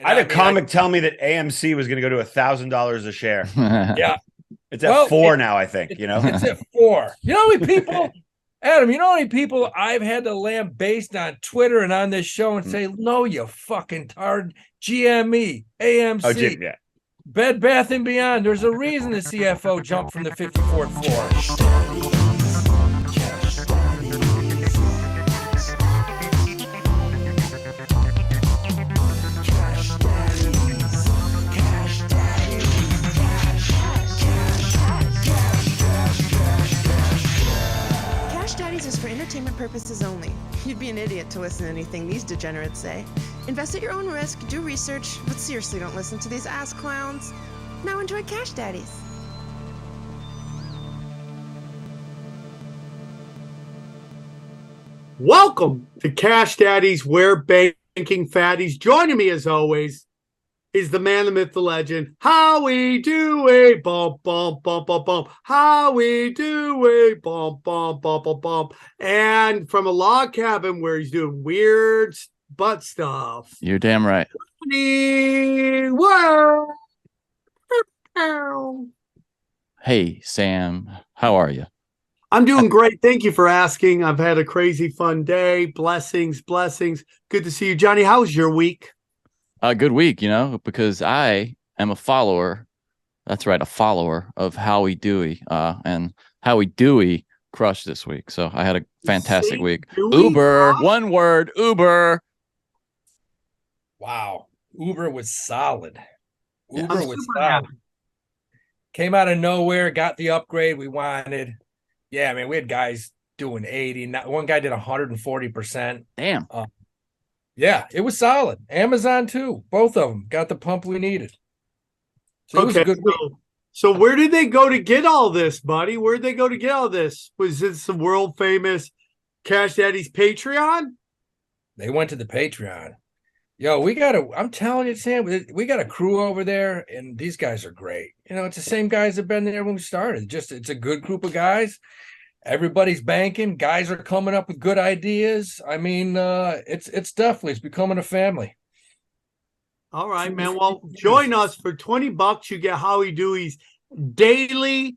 I had a comic tell me that AMC was going to go to $1,000 a share. Yeah. It's at 4 now, I think, It's at 4. You know how many people, Adam, you know how many people I've had to lambaste on Twitter and on this show and say, no, you fucking tard, GME, AMC, yeah. Bed Bath & Beyond. There's a reason the CFO jumped from the 54th floor. Entertainment purposes only. You'd be an idiot to listen to anything these degenerates say. Invest at your own risk, do research, but seriously don't listen to these ass clowns. Now enjoy Cash Daddies. Welcome to Cash Daddies, We're Banking Fatties. Joining me as always is the man, the myth, the legend, Howie Dewey, bump, bump, bump, bump, bump, Howie Dewey, bump, bump, bump, bump, bump, and from a log cabin where he's doing weird butt stuff. You're damn right. Hey, Sam, how are you? I'm doing great. Thank you for asking. I've had a crazy fun day. Blessings, blessings. Good to see you, Johnny. How was your week? A good week, because I am a follower. That's right, a follower of Howie Dewey. And Howie Dewey crushed this week. So I had a fantastic week. Uber, one word, Uber. Wow. Uber was solid. Uber was solid. Came out of nowhere, got the upgrade we wanted. Yeah, I mean, we had guys doing 80. One guy did 140%. Damn. Yeah, it was solid. Amazon too. Both of them got the pump we needed. So it was a good week. So where did they go to get all this, buddy? Where did they go to get all this? Was this the world famous Cash Daddy's Patreon? They went to the Patreon. Yo, I'm telling you, Sam, we got a crew over there, and these guys are great. It's the same guys that have been there when we started. It's a good group of guys. Everybody's banking. Guys are coming up with good ideas. I mean, it's becoming a family. All right, man. Well, join us for $20. You get Howie Dewey's daily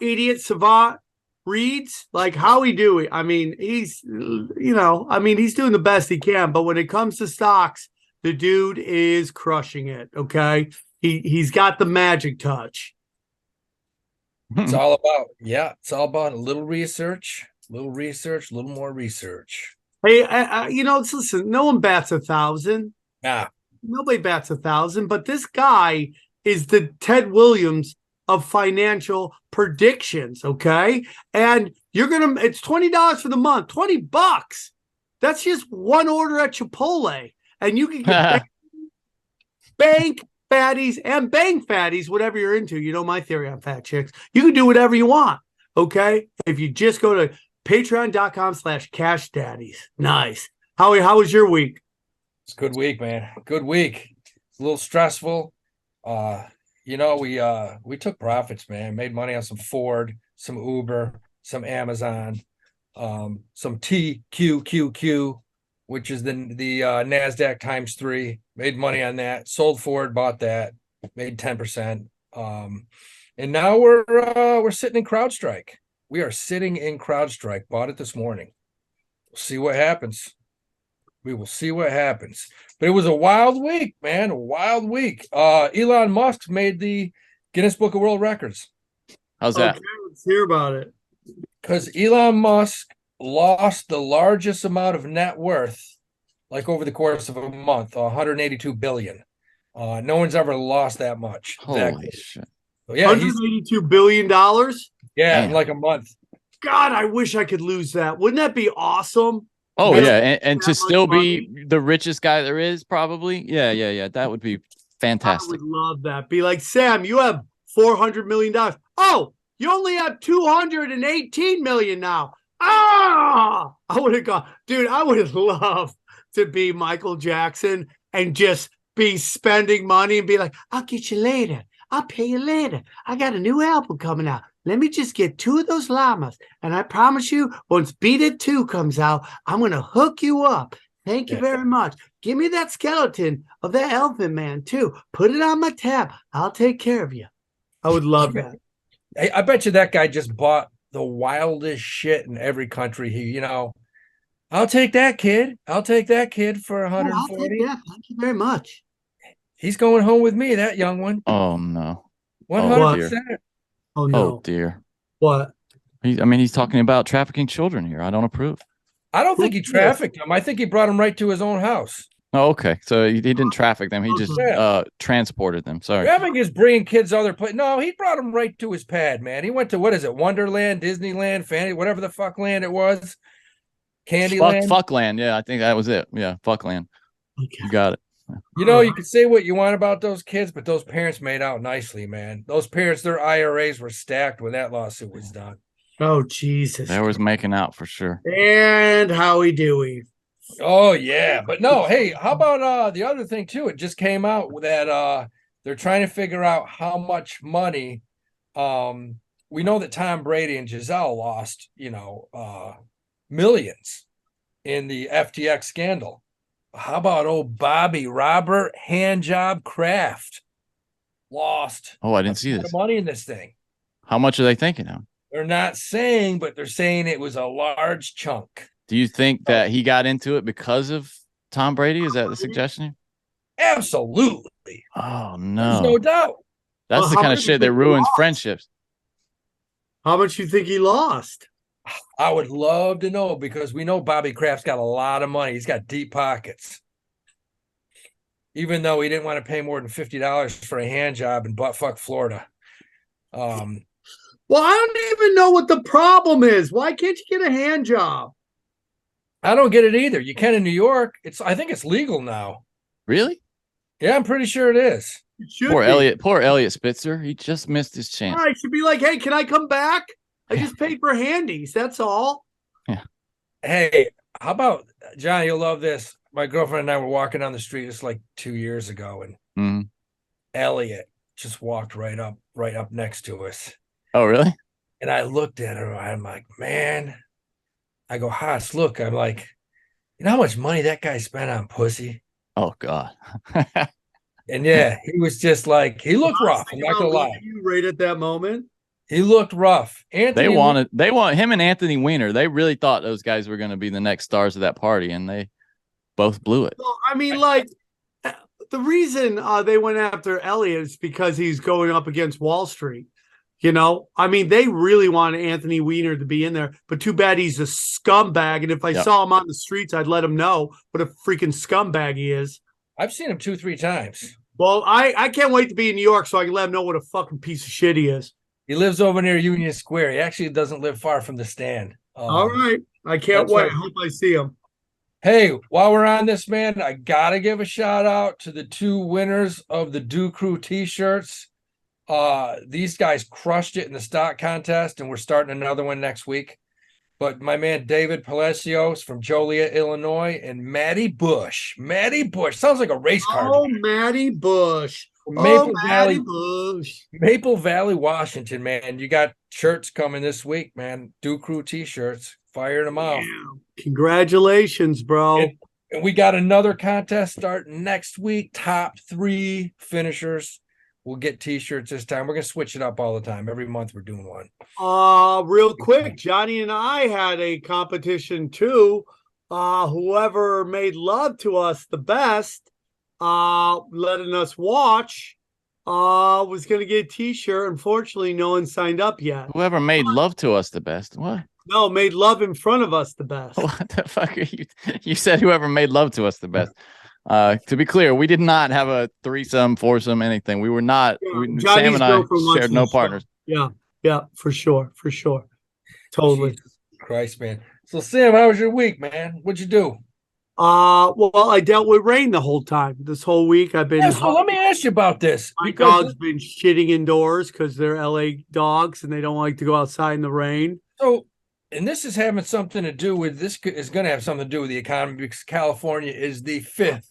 idiot savant reads. Like Howie Dewey. I mean, he's doing the best he can. But when it comes to stocks, the dude is crushing it. Okay, he's got the magic touch. It's all about a little research, a little more research. Hey, listen, no one bats 1,000. Nah. Nobody bats 1,000, but this guy is the Ted Williams of financial predictions, okay? And it's $20 for the month, $20. That's just one order at Chipotle. And you can get bank fatties and bank fatties, whatever you're into. You know my theory on fat chicks. You can do whatever you want, okay? If you just go to patreon.com/cash daddies. Nice. Howie, how was your week? It's a good week, man. Good week. It's a little stressful. We took profits, man. Made money on some Ford, some Uber, some Amazon, some TQQQ, which is the NASDAQ times 3. Made money on that. Sold Ford, bought that, made 10%. And now we're sitting in CrowdStrike. We are sitting in CrowdStrike. Bought it this morning. We'll see what happens. We will see what happens. But it was a wild week, man. A wild week. Elon Musk made the Guinness Book of World Records. How's that? Okay, let's hear about it. Because Elon Musk lost the largest amount of net worth, like over the course of a month, 182 billion. No one's ever lost that much. Holy shit. So, yeah, $182 billion? Yeah, in like a month. God, I wish I could lose that. Wouldn't that be awesome? Oh, yeah. And to still be the richest guy there is, probably. Yeah. That would be fantastic. I would love that. Be like, Sam, you have $400 million. Oh, you only have $218 million now. I would have gone, dude, I would love to be Michael Jackson and just be spending money and be like, I'll get you later. I'll pay you later. I got a new album coming out. Let me just get 2 of those llamas. And I promise you, once Beat It 2 comes out, I'm going to hook you up. Thank you very much. Give me that skeleton of that elephant man too. Put it on my tab. I'll take care of you. I would love that. Hey, I bet you that guy just bought the wildest shit in every country. I'll take that kid. I'll take that kid for Oh, I'll 140. take that. Thank you very much. He's going home with me, that young one. Oh no. 100%. Oh no. Oh dear. What? He's talking about trafficking children here. I don't approve. I don't think he trafficked them. I think he brought them right to his own house. Oh, okay. So he didn't traffic them. He just Yeah. transported them. Sorry. Trafficking is bringing kids other places. No, he brought them right to his pad, man. He went to, what is it, Wonderland, Disneyland, Fanny, whatever the fuck land it was. Candyland. Fuckland. Yeah, I think that was it. Yeah, Fuckland. Okay. You got it. You can say what you want about those kids, but those parents made out nicely, man. Those parents, their IRAs were stacked when that lawsuit was done. Oh, Jesus. They was making out for sure. And Howie Dewey. Oh, yeah. But no, hey, how about the other thing, too? It just came out that they're trying to figure out how much money. We know that Tom Brady and Giselle lost, millions in the FTX scandal. How about old Bobby Robert Handjob Kraft lost? Oh, I didn't see this. Money in this thing. How much are they thinking of? They're not saying, but they're saying it was a large chunk. Do you think that he got into it because of Tom Brady? Is that the suggestion? Absolutely. Oh There's no. no doubt. That's Well, the how kind of much shit do that you ruins lost? friendships. How much you think he lost? I would love to know, because we know Bobby Kraft's got a lot of money. He's got deep pockets. Even though he didn't want to pay more than $50 for a hand job in buttfuck Florida. Well, I don't even know what the problem is. Why can't you get a hand job? I don't get it either. You can in New York. I think it's legal now. Really? Yeah, I'm pretty sure it is. It should Poor be. Elliot Spitzer. He just missed his chance. I should be like, hey, can I come back? I just paid for handies. That's all. Hey, how about, John, you'll love this. My girlfriend and I were walking down the street just like 2 years ago, and Mhm. Elliot just walked right up next to us. Oh, really? And I looked at her. I'm like, man. I go, Haas, look. I'm like, you know how much money that guy spent on pussy? Oh God. And yeah, he was just like, he looked rough. I'm not gonna lie. You right at that moment. He looked rough. They want him and Anthony Weiner. They really thought those guys were going to be the next stars of that party, and they both blew it. Well, I mean, like, the reason they went after Elliott is because he's going up against Wall Street. I mean, they really wanted Anthony Weiner to be in there, but too bad he's a scumbag. And if I saw him on the streets, I'd let him know what a freaking scumbag he is. I've seen him 2-3 times. Well, I can't wait to be in New York so I can let him know what a fucking piece of shit he is. He lives over near Union Square. He actually doesn't live far from the stand. All right. I can't wait. I hope I see him. Hey, while we're on this, man, I got to give a shout out to the 2 winners of the Do Crew t-shirts. These guys crushed it in the stock contest, and we're starting another one next week. But my man David Palacios from Joliet, Illinois, and Matty Bush. Matty Bush sounds like a race car. Oh, Matty Bush. Maple Valley, Washington, man. You got shirts coming this week, man. Do Crew t-shirts. Firing them off. Congratulations, bro. And we got another contest starting next week. Top 3 finishers will get t-shirts this time. We're going to switch it up all the time. Every month we're doing one. Real quick, Johnny and I had a competition too. Whoever made love to us the best, letting us watch, was going to get a t-shirt. Unfortunately, no one signed up yet. Whoever made love to us the best. What? No, made love in front of us the best. What the fuck are you? You said whoever made love to us the best. To be clear, we did not have a threesome, foursome, anything. We were not. Sam and I shared no partners. Yeah, for sure. Totally. Jesus Christ, man. So, Sam, how was your week, man? What'd you do? Well, I dealt with rain the whole time. This whole week I've been. So let me ask you about this. My dog's been shitting indoors because they're LA dogs and they don't like to go outside in the rain. So, and this is having something to do with, this is going to have something to do with the economy, because California is the 5th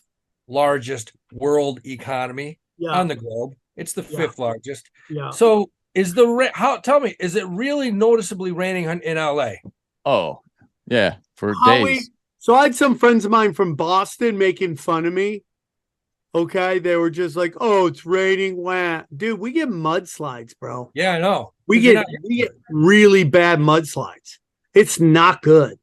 largest world economy on the globe. It's the 5th largest. Yeah. So tell me, is it really noticeably raining in LA? Oh, yeah, for Howie, days. So I had some friends of mine from Boston making fun of me. Okay, they were just like, "Oh, it's raining, wah." Dude, we get mudslides, bro. Yeah, I know. We 'Cause you're get not- we get really bad mudslides. It's not good.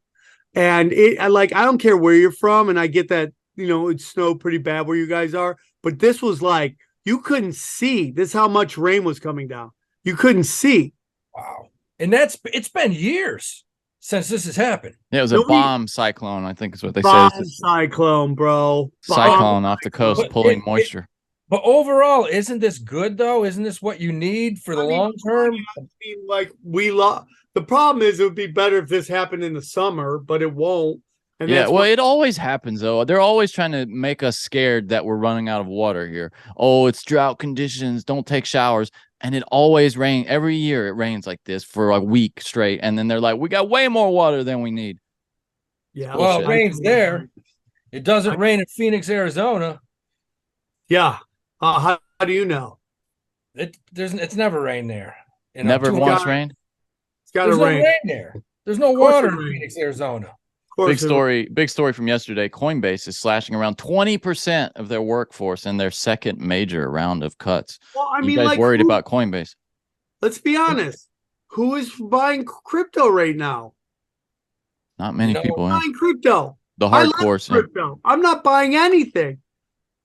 And I don't care where you're from, and I get that, it snowed pretty bad where you guys are, but this was like you couldn't see. This is how much rain was coming down. You couldn't see. Wow. And it's been years since this has happened. Yeah, it was a bomb cyclone, I think is what they say. Bomb cyclone, bro. Cyclone off the coast But pulling moisture. But overall, isn't this good though? Isn't this what you need for the long term? The problem is it would be better if this happened in the summer, but it won't. And Yeah, that's well, it always happens though. They're always trying to make us scared that we're running out of water here. Oh, it's drought conditions. Don't take showers. And it always rains. Every year it rains like this for a week straight. And then they're like, we got way more water than we need. Yeah. Well, it bullshit. rains there. It doesn't rain in Phoenix, Arizona. Yeah. How do you know? It's never rained there. Never once rained. It's got There's to no rain. rain there. There's no course water it in rains. Phoenix, Arizona. Of course Big story from yesterday. Coinbase is slashing around 20% of their workforce in their second major round of cuts. Well, I You mean, guys like, worried about Coinbase? let's be honest. Who is buying crypto right now? Not many people. Yeah. Buying crypto. The I love hardcore. crypto. I'm not buying anything.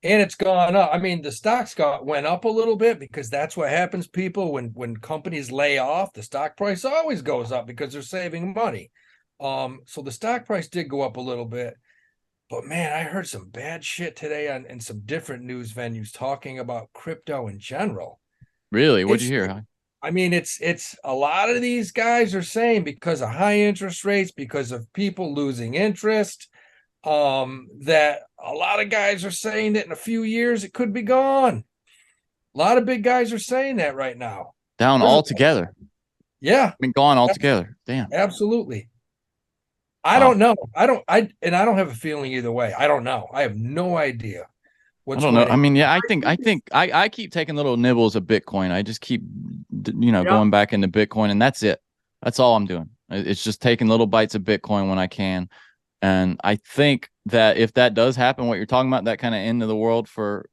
And it's gone up. I mean, the stocks went up a little bit because that's what happens, people. When companies lay off, the stock price always goes up because they're saving money. So the stock price did go up a little bit. But man, I heard some bad shit today in some different news venues talking about crypto in general. Really? What'd you hear? I mean, it's a lot of these guys are saying because of high interest rates, because of people losing interest, that a lot of guys are saying that in a few years it could be gone. A lot of big guys are saying that right now. Down altogether. Yeah. I mean, gone altogether. Damn. Absolutely. I don't know. I don't have a feeling either way. I don't know. I have no idea. I don't know. I mean, yeah, I keep taking little nibbles of Bitcoin. I just keep, going back into Bitcoin, and that's it. That's all I'm doing. It's just taking little bites of Bitcoin when I can. And I think that if that does happen, what you're talking about, that kind of end of the world for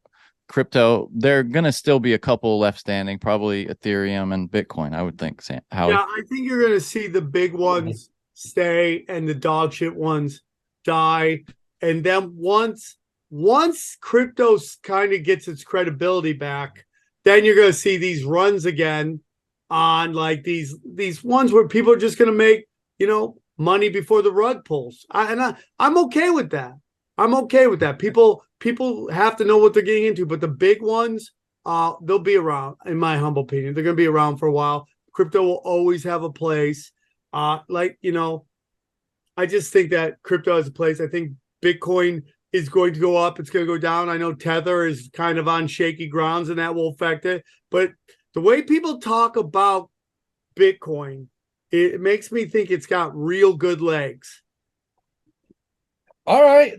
crypto, there are going to still be a couple left standing, probably Ethereum and Bitcoin, I would think. I think you're going to see the big ones stay and the dog shit ones die. And then once crypto kind of gets its credibility back, then you're going to see these runs again on like these ones where people are just going to make, money before the rug pulls. I'm okay with that. I'm okay with that. People have to know what they're getting into, but the big ones, they'll be around, in my humble opinion. They're going to be around for a while. Crypto will always have a place. I just think that crypto has a place. I think Bitcoin is going to go up. It's going to go down. I know Tether is kind of on shaky grounds and that will affect it. But the way people talk about Bitcoin, it makes me think it's got real good legs. All right.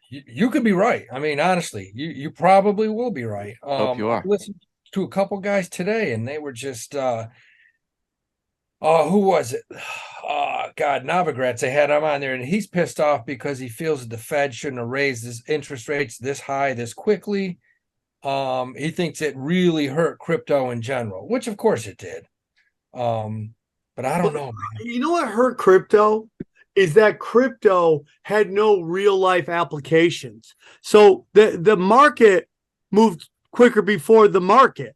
You could be right. I mean, honestly, you probably will be right. Hope you are. I listened to a couple guys today and they were just, who was it? God, Novogratz. They had him on there, and he's pissed off because he feels that the Fed shouldn't have raised his interest rates this high this quickly. He thinks it really hurt crypto in general, which of course it did. But I don't know, man. You know what hurt crypto is that crypto had no real life applications. So the market moved quicker before the market,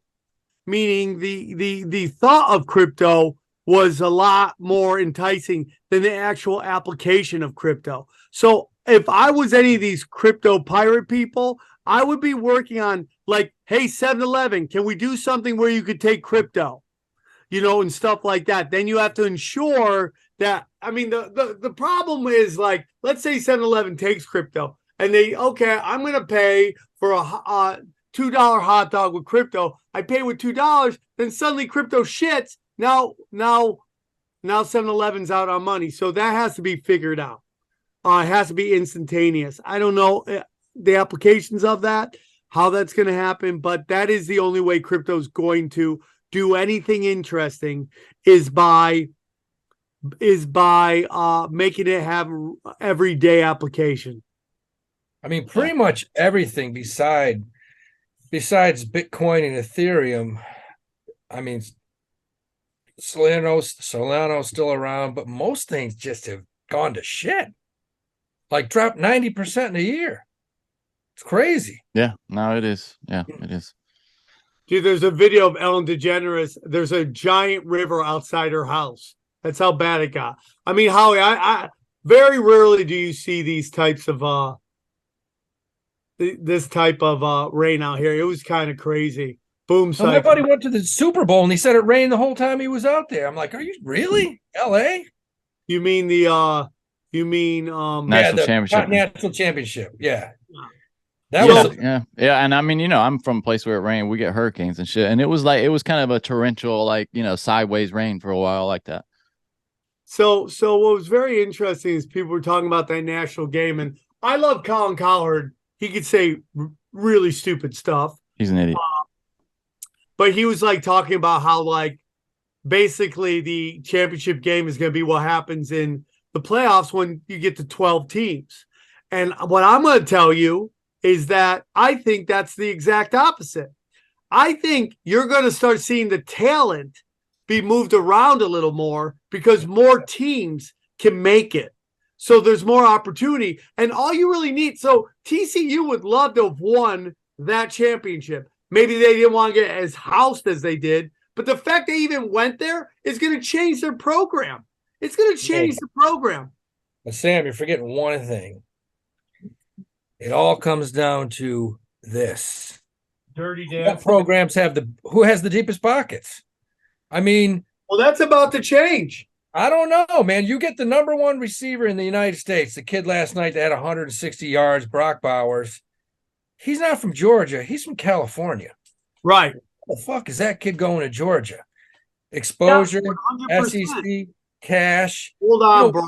meaning the thought of crypto was a lot more enticing than the actual application of crypto. So if I was any of these crypto pirate people, I would be working on like, hey, 7-Eleven, can we do something where you could take crypto, and stuff like that? Then you have to ensure that, the problem is like, let's say 7-Eleven takes crypto and I'm going to pay for a $2 hot dog with crypto. I pay with $2, then suddenly crypto shits. Now 7-Eleven's out on money. So that has to be figured out. It has to be instantaneous. I don't know the applications of that, how that's going to happen, but that is the only way crypto is going to do anything interesting, is by is by making it have everyday application. I mean, pretty much everything besides Bitcoin and Ethereum. I mean, Solano's still around, but most things just have gone to shit. Like dropped 90% in a year. It's crazy. Yeah, no, it is. Yeah, it is. Dude, there's a video of Ellen DeGeneres. There's a giant river outside her house. That's how bad it got. I mean, Howie, I very rarely do you see these types of this type of rain out here. It was kind of crazy. Boom. So my buddy went to the Super Bowl and he said it rained the whole time he was out there. I'm like, are you really? LA? You mean the National championship. National championship. Yeah. Yeah. And I mean, I'm from a place where it rained. We get hurricanes and shit. And it was kind of a torrential, sideways rain for a while like that. So what was very interesting is people were talking about that national game, and I love Colin Cowherd. He could say really stupid stuff. He's an idiot. But he was talking about how basically the championship game is going to be what happens in the playoffs when you get to 12 teams. And what I'm going to tell you is that I think that's the exact opposite. I think you're going to start seeing the talent be moved around a little more because more teams can make it. So there's more opportunity. And all you really need, so TCU would love to have won that championship. Maybe they didn't want to get as housed as they did, but the fact they even went there is going to change their program. It's going to change the program. But Sam, you're forgetting one thing. It all comes down to this. Dirty dance. What programs who has the deepest pockets? I mean, well, that's about to change. I don't know, man. You get the number one receiver in the United States, the kid last night that had 160 yards, Brock Bowers. He's not from Georgia. He's from California. Right. What the fuck is that kid going to Georgia? Exposure, 100%. SEC, cash. Hold on, bro.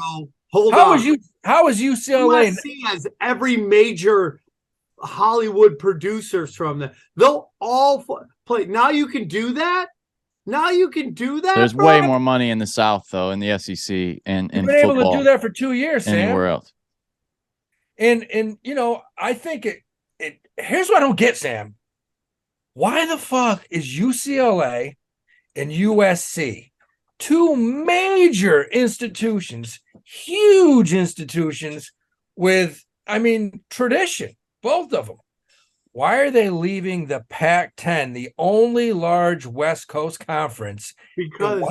Hold on. How is UCLA? USC has every major Hollywood producers from them. They'll all play. Now you can do that. There's way more money in the South, though, in the SEC and in football. You've been able to do that for 2 years, Sam. Anywhere else. And I think it. Here's what I don't get, Sam. Why the fuck is UCLA and USC, two major institutions, huge institutions with, tradition, both of them? Why are they leaving the Pac-10, the only large West Coast conference? Because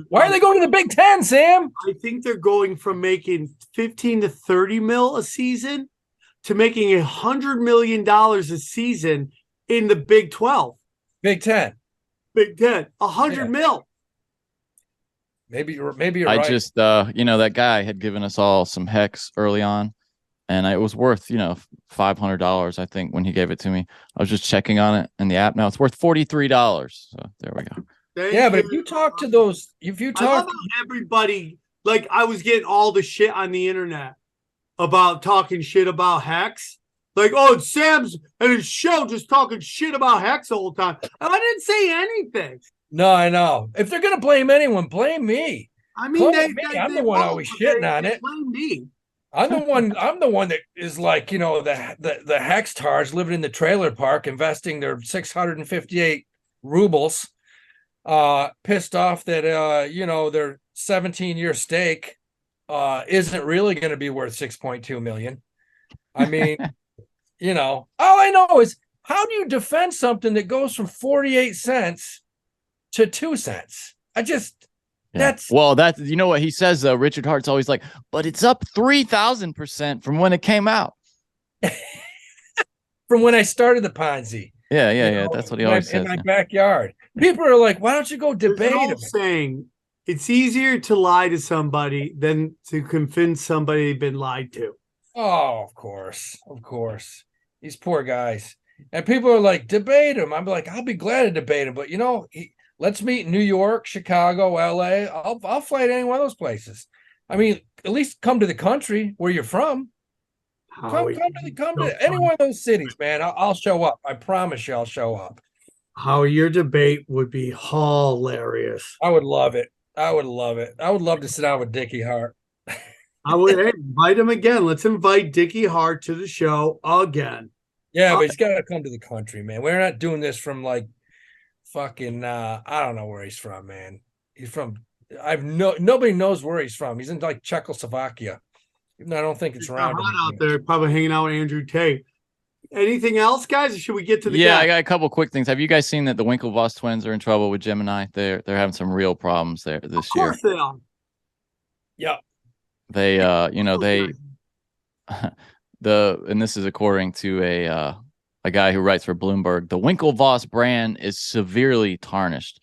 why are they going to the Big Ten, Sam? I think they're going from making 15 to 30 mil a season to making $100 million a season in the Big 12. Big Ten. 100 mil. Maybe you're right. Just that guy had given us all some hex early on. And it was worth, $500, I think, when he gave it to me. I was just checking on it in the app. Now it's worth $43. So there we go. But if you talk to those, everybody, I was getting all the shit on the internet about talking shit about Hex. It's Sam's and his show just talking shit about Hex all the time. And I didn't say anything. No, I know. If they're gonna blame anyone, blame me. I mean, I'm the one always shitting on it. Blame me. I'm the one that is the Hextars living in the trailer park, investing their 658 rubles, pissed off that their 17-year stake isn't really going to be worth 6.2 million. I mean, all I know is, how do you defend something that goes from 48 cents to 2 cents? That's what he says, though. Richard Hart's always like, but it's up 3,000% from when it came out. From when I started the Ponzi. Yeah. That's what he always says. In my backyard. People are like, why don't you go debate him? Saying it's easier to lie to somebody than to convince somebody they've been lied to. Oh, of course. These poor guys. And people are like, debate him. I'm like, I'll be glad to debate him. But, let's meet in New York, Chicago, LA. I'll fly to any one of those places. I mean, at least come to the country where you're from. Come to any one of those cities, man. I'll show up. I promise you, I'll show up. How your debate would be hilarious. I would love it. I would love it. I would love to sit down with Dickie Hart. I would invite him again. Let's invite Dickie Hart to the show again. Yeah, but he's got to come to the country, man. We're not doing this from like fucking I don't know where he's from, man. He's from nobody knows where he's from. He's in like Czechoslovakia. Even though I don't think it's around hot out there, probably hanging out with Andrew Tate. Anything else, guys? Or should we get to the I got a couple quick things. Have you guys seen that the Winklevoss twins are in trouble with Gemini? They're having some real problems there this year. Of course they are. Yeah. They and this is according to a guy who writes for Bloomberg. The Winklevoss brand is severely tarnished.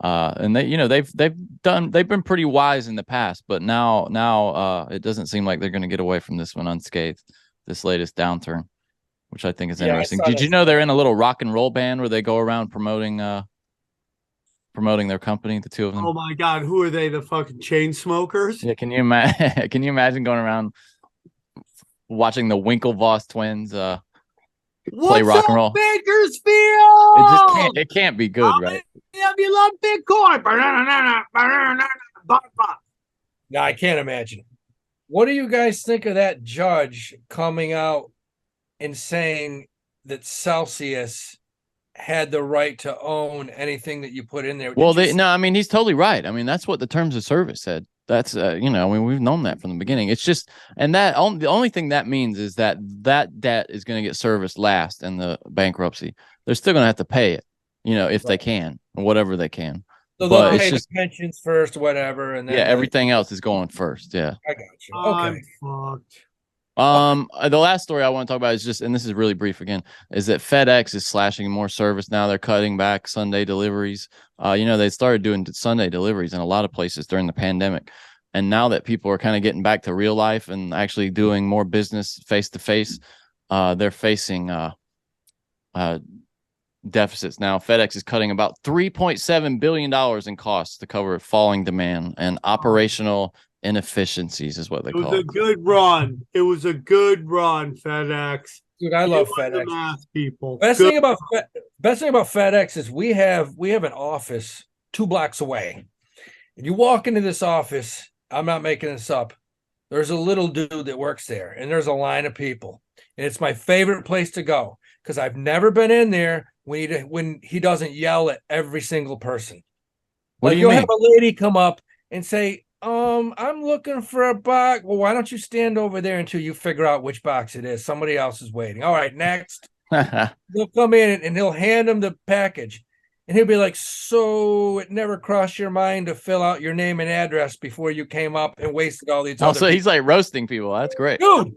And they've been pretty wise in the past, but now it doesn't seem like they're going to get away from this one unscathed, this latest downturn, which I think is interesting. Did you know they're in a little rock and roll band where they go around promoting their company, the two of them? Oh my God, who are they? The fucking chain smokers? Yeah, can you imagine going around watching the Winklevoss twins play rock and roll? Bakersfield! It can't be good, right? If you love Bitcoin. No, I can't imagine. What do you guys think of that judge coming out and saying that Celsius had the right to own anything that you put in there? Well, I mean, he's totally right. I mean, that's what the terms of service said. That's I mean, we've known that from the beginning. It's just, and the only thing that means is that debt is going to get serviced last in the bankruptcy. They're still going to have to pay it, if they can, or whatever they can. So they'll pay the pensions first, whatever, and then everything else is going first. Yeah, I got you. Okay. I'm fucked. The last story I want to talk about is just, and this is really brief again, is that FedEx is slashing more service now. They're cutting back Sunday deliveries. They started doing Sunday deliveries in a lot of places during the pandemic. And now that people are kind of getting back to real life and actually doing more business face to face, they're facing deficits now. FedEx is cutting about $3.7 billion in costs to cover falling demand and operational inefficiencies is what they call it. It was a good run. It was a good run, FedEx. Dude, I love FedEx. People. Best thing about FedEx is we have an office 2 blocks away. And you walk into this office, I'm not making this up. There's a little dude that works there, and there's a line of people. And it's my favorite place to go because I've never been in there when he doesn't yell at every single person. What do you mean? Have a lady come up and say, I'm looking for a box. Well, why don't you stand over there until you figure out which box it is? Somebody else is waiting. All right, next. He'll come in and he'll hand him the package. And he'll be like, so it never crossed your mind to fill out your name and address before you came up and wasted all these other so he's like roasting people. That's great. Dude,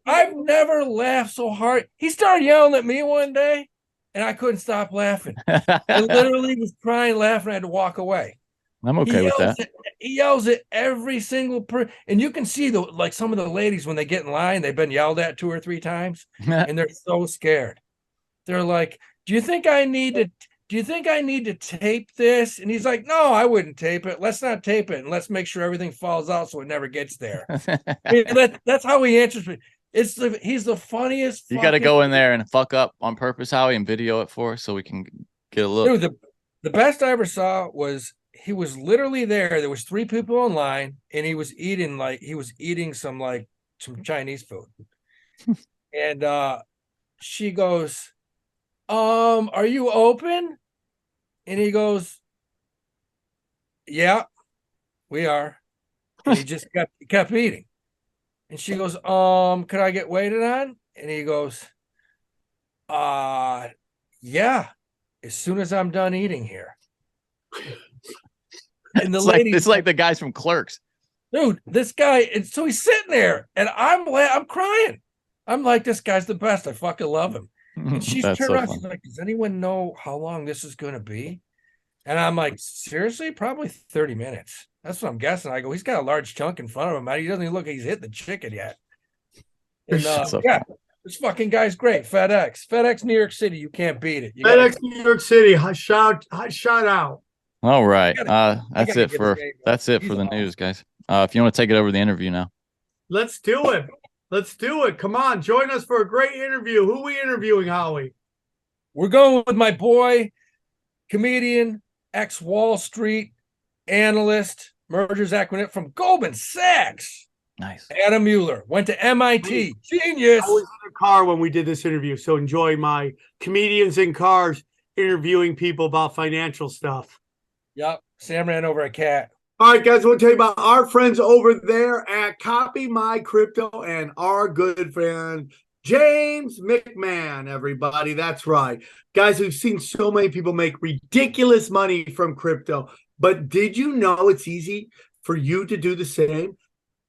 I've never laughed so hard. He started yelling at me one day, and I couldn't stop laughing. I literally was crying, laughing. I had to walk away. I'm okay with that. He yells at every single person. And you can see some of the ladies, when they get in line, they've been yelled at 2 or 3 times, and they're so scared. They're like, do you think I need to tape this? And he's like, no, I wouldn't tape it. Let's not tape it. And let's make sure everything falls out so it never gets there. I mean, that's how he answers me. He's the funniest. You got to go in there and fuck up on purpose, Howie, and video it for us so we can get a look. Dude, the best I ever saw was he was literally there. There was 3 people in line, and he was eating some Chinese food. And she goes, are you open? And he goes, yeah, we are. And he just kept eating. And she goes, could I get waited on? And he goes, yeah, as soon as I'm done eating here. And it's like the guys from Clerks. Dude, this guy, and so he's sitting there, and I'm crying. I'm like, this guy's the best. I fucking love him. And she's turned around. She's like, does anyone know how long this is going to be? And I'm like, seriously? Probably 30 minutes. That's what I'm guessing. I go, he's got a large chunk in front of him. He doesn't even look like he's hit the chicken yet. And, this fucking guy's great. FedEx, New York City. You can't beat it. FedEx, New York City. Shout out. All right. That's it for the news, guys. If you want to take it over the interview now. Let's do it. Come on, join us for a great interview. Who are we interviewing, Howie? We're going with my boy, comedian ex-Wall Street analyst, mergers acquisition from Goldman Sachs. Nice. Adam Muller went to MIT. Genius. I was in the car when we did this interview, so enjoy my comedians in cars interviewing people about financial stuff. Yep. Sam ran over a cat. All right, guys, I want to tell you about our friends over there at Copy My Crypto and our good friend James McMahon, everybody. That's right. Guys, we've seen so many people make ridiculous money from crypto, but did you know it's easy for you to do the same?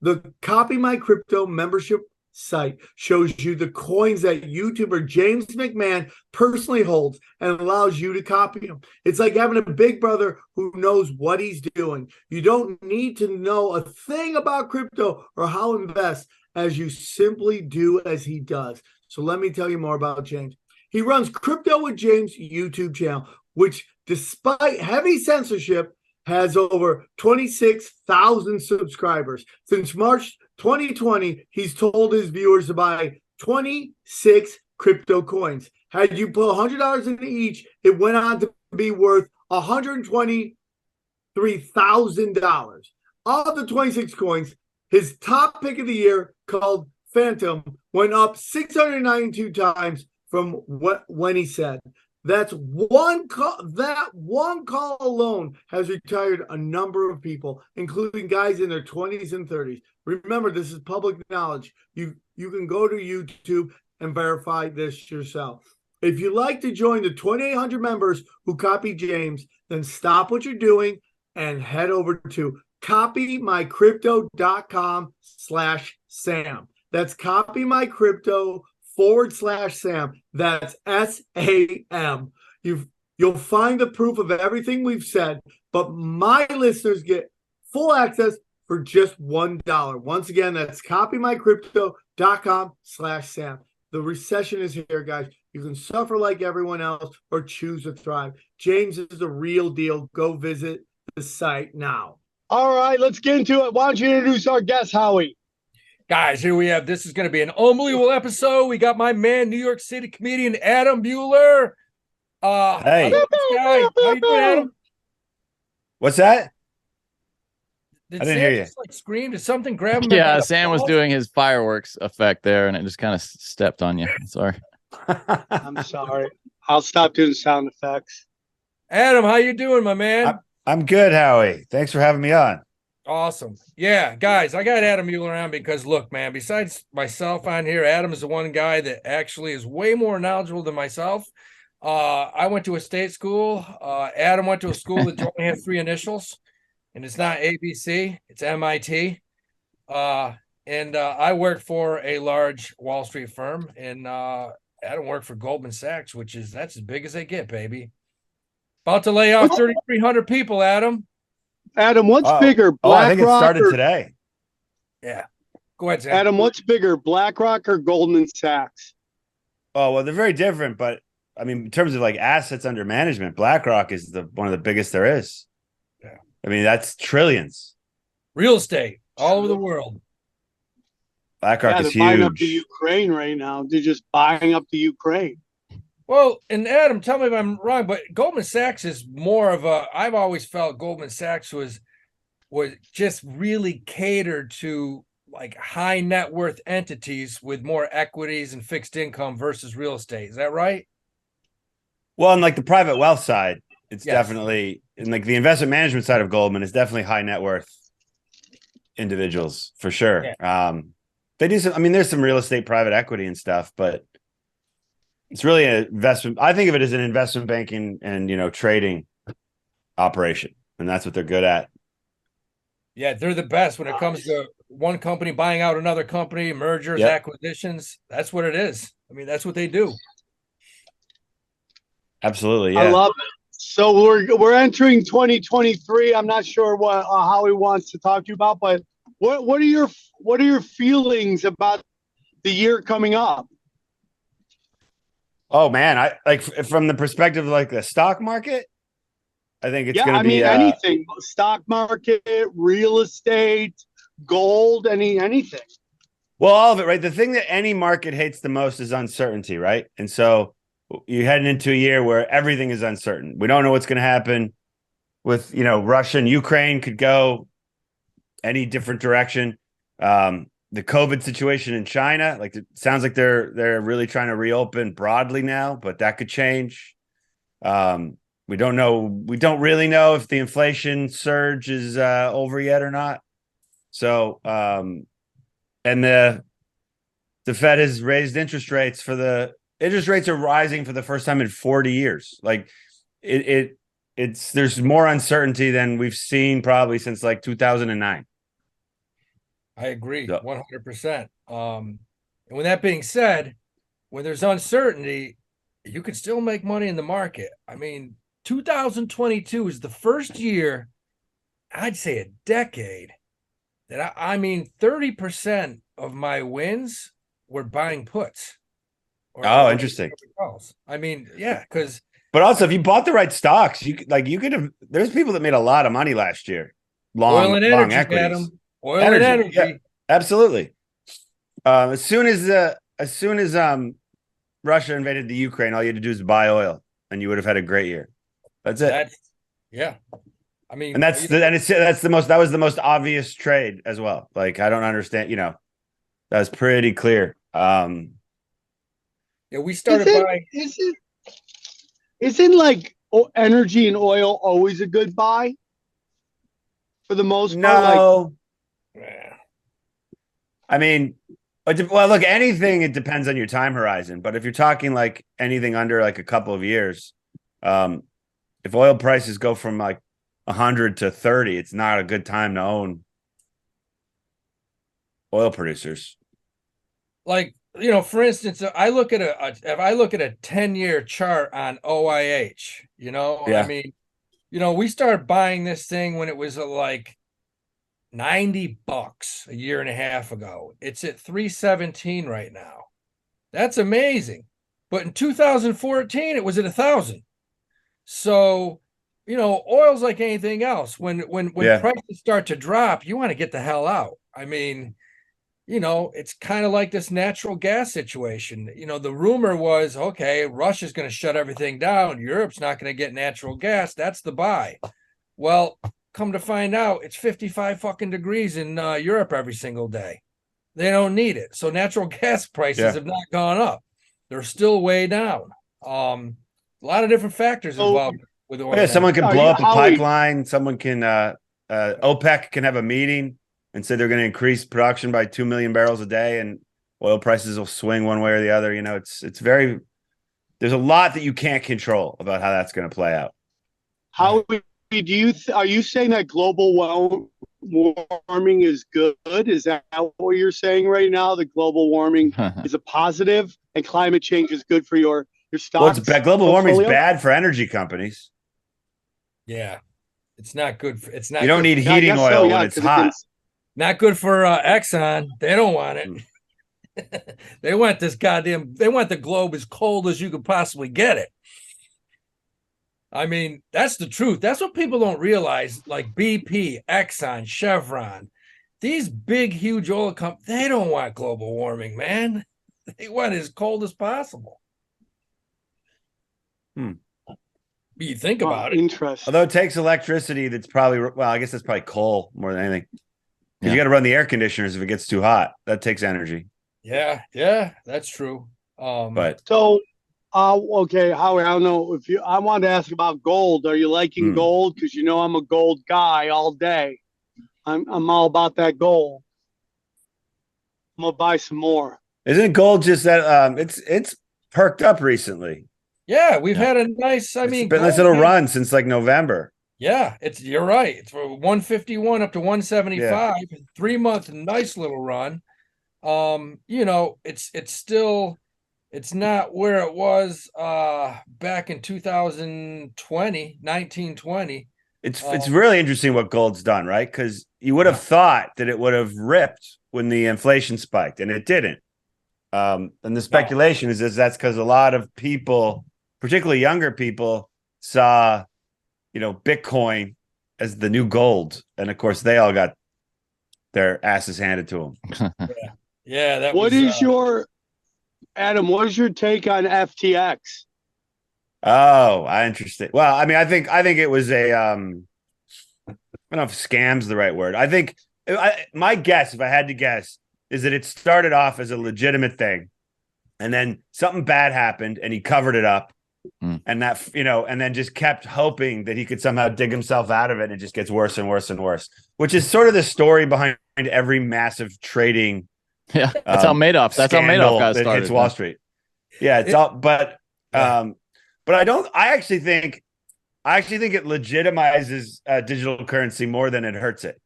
The Copy My Crypto membership site shows you the coins that YouTuber James McMahon personally holds and allows you to copy them. It's like having a big brother who knows what he's doing. You don't need to know a thing about crypto or how to invest, as you simply do as he does. So let me tell you more about James. He runs Crypto with James YouTube channel, which despite heavy censorship has over 26,000 subscribers. Since March 2020, he's told his viewers to buy 26 crypto coins. Had you put $100 into each, it went on to be worth $123,000. Of the 26 coins, his top pick of the year, called Phantom, went up 692 times from when he said. That's one call. That one call alone has retired a number of people, including guys in their 20s and 30s. Remember, this is public knowledge. You can go to YouTube and verify this yourself. If you'd like to join the 2,800 members who copy James, then stop what you're doing and head over to copymycrypto.com/Sam. That's copymycrypto.com/Sam. That's SAM. You'll find the proof of everything we've said, but my listeners get full access for just $1. Once again, that's copymycrypto.com/Sam. The recession is here, guys. You can suffer like everyone else or choose to thrive. James is the real deal. Go visit the site now. All right, let's get into it. Why don't you introduce our guest, Howie? Guys, here we have, this is going to be an unbelievable episode. We got my man, New York City comedian Adam Muller. Hey. How you doing, Adam? What's that? Did I didn't Sam hear you. just, like, scream? Did something grab him? Yeah, by the Sam was balls? doing his fireworks effect there, and it just kind of stepped on you. Sorry. I'm sorry. I'll stop doing sound effects. Adam, how you doing, my man? I'm good, Howie. Thanks for having me on. Awesome. Yeah, guys, I got Adam Muller on because, look, man, besides myself on here, Adam is the one guy that actually is way more knowledgeable than myself. I went to a state school. Adam went to a school that only had 3 initials, and it's not ABC, it's MIT. And I worked for a large Wall Street firm, and Adam worked for Goldman Sachs, that's as big as they get, baby. About to lay off 3,300 people, Adam. Adam, what's bigger, I think it BlackRock started or today. Yeah. Go ahead, Sam. Adam, what's bigger, BlackRock or Goldman Sachs? Oh, well, they're very different, but I mean, in terms of like assets under management, BlackRock is one of the biggest there is. Yeah. I mean, that's trillions. Real estate all over the world. BlackRock They're is buying up the huge. Ukraine right now. They're just buying up the Ukraine. Well, and Adam, tell me if I'm wrong, but Goldman Sachs is more of I've always felt Goldman Sachs was just really catered to like high net worth entities with more equities and fixed income versus real estate. Is that right? Well, on like the private wealth side, it's Yes. definitely, and like the investment management side of Goldman is definitely high net worth individuals for sure. They do some, I mean, there's some real estate private equity and stuff, but it's really an investment. I think of it as an investment banking and, trading operation. And that's what they're good at. Yeah, they're the best when it comes to one company buying out another company, mergers, Yep. acquisitions. That's what it is. I mean, that's what they do. Absolutely. Yeah. I love it. So we're entering 2023. I'm not sure what Howie wants to talk to you about, but what are your feelings about the year coming up? Oh man, I like from the perspective of like the stock market, I think it's going to be anything, stock market, real estate, gold, anything. Well, all of it, right? The thing that any market hates the most is uncertainty, right? And so you're heading into a year where everything is uncertain. We don't know what's going to happen with Russia and Ukraine could go any different direction. The COVID situation in China, like it sounds like they're really trying to reopen broadly now, but that could change. We don't know. We don't really know if the inflation surge is over yet or not. So, and the Fed has raised interest rates interest rates are rising for the first time in 40 years. Like there's more uncertainty than we've seen probably since like 2009. I agree 100%. And with that being said, when there's uncertainty, you can still make money in the market. I mean, 2022 is the first year, I'd say a decade, that I mean 30% of my wins were buying puts. Oh, interesting. I mean, yeah, because but also if you bought the right stocks, you could have. There's people that made a lot of money last year. Oil and energy, Adam. Oil and energy. Yeah, absolutely. As soon as Russia invaded the Ukraine, all you had to do is buy oil, and you would have had a great year. That's it. Yeah. I mean, and that was the most obvious trade as well. Like I don't understand. That was pretty clear. Yeah, we started buying. Isn't like energy and oil always a good buy? For the most part, no. I mean, well, look, anything, it depends on your time horizon. But if you're talking like anything under like a couple of years, if oil prices go from like 100 to 30, it's not a good time to own oil producers. Like, for instance, if I look at a 10-year chart on OIH, yeah. I mean, we started buying this thing when it was like $90 a year and a half ago. It's at 317 right now. That's amazing. But in 2014, it was at 1,000. So, oil's like anything else. When prices start to drop, you want to get the hell out. I mean, it's kind of like this natural gas situation. The rumor was, okay, Russia's going to shut everything down. Europe's not going to get natural gas. That's the buy. Well, come to find out, it's 55 fucking degrees in Europe every single day. They don't need it. So natural gas prices have not gone up. They're still way down. A lot of different factors involved with oil. Yeah, someone can blow up a pipeline. Someone can, OPEC can have a meeting and say they're going to increase production by 2 million barrels a day, and oil prices will swing one way or the other. It's very, there's a lot that you can't control about how that's going to play out. How are you saying that global warming is good? Is that what you're saying right now? That global warming is a positive and climate change is good for your stocks? Well, global warming is bad for energy companies. Yeah. It's not good. It's not. You don't need heating oil when it's hot. Not good for Exxon. They don't want it. They want they want the globe as cold as you could possibly get it. I mean, that's the truth. That's what people don't realize. Like BP, Exxon, Chevron, these big, huge oil companies, they don't want global warming, man. They want it as cold as possible. You think about it. Interesting. Although it takes electricity, that's probably, well, I guess that's probably coal more than anything. Because you got to run the air conditioners if it gets too hot. That takes energy. Yeah, that's true. But so, okay, Howie, I don't know I wanted to ask about gold. Are you liking gold? Because I'm a gold guy all day. I'm all about that gold. I'm gonna buy some more. Isn't gold just that? It's perked up recently. Yeah, we've had a nice. It's been a nice little run since like November. Yeah, you're right. It's 151 up to 175, 3-month, nice little run. It's still, it's not where it was back in 1920. It's really interesting what gold's done, right? Because you would have thought that it would have ripped when the inflation spiked, and it didn't. And the speculation is that's because a lot of people, particularly younger people, saw Bitcoin as the new gold, and of course they all got their asses handed to them. Yeah. What is your take on FTX? Oh, interesting. Well, I mean, I think it was a don't know if scam's the right word. I think my guess, if I had to guess, is that it started off as a legitimate thing, and then something bad happened, and he covered it up, and that and then just kept hoping that he could somehow dig himself out of it, and it just gets worse and worse and worse. Which is sort of the story behind every massive trading. Yeah, that's how Madoff. That's how Madoff got started. Hits Wall Street. Yeah, it's all, but I don't. I actually think it legitimizes digital currency more than it hurts it.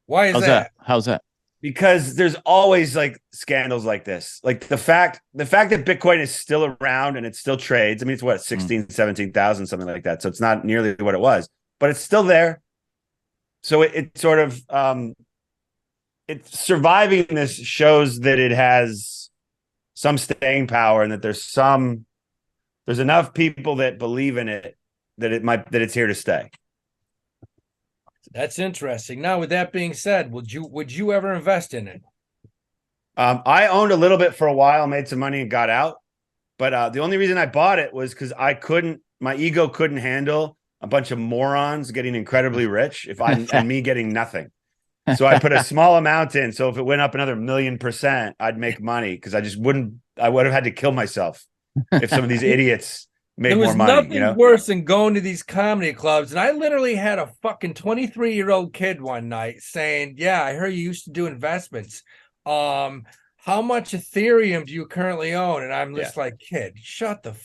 Why is that? How's that? Because there's always like scandals like this. Like the fact that Bitcoin is still around and it still trades. I mean, it's what, 16, 17,000, something like that. So it's not nearly what it was, but it's still there. So it sort of it's surviving this shows that it has some staying power, and that there's enough people that believe in it that it's here to stay. That's interesting. Now, with that being said, would you ever invest in it? I owned a little bit for a while, made some money and got out. But the only reason I bought it was because my ego couldn't handle a bunch of morons getting incredibly rich and me getting nothing. So I put a small amount in. So if it went up another 1,000,000%, I'd make money, because I would have had to kill myself if some of these idiots made more money. There was nothing worse than going to these comedy clubs. And I literally had a fucking 23-year-old kid one night saying, yeah, I heard you used to do investments. How much Ethereum do you currently own? And I'm just like, kid, shut the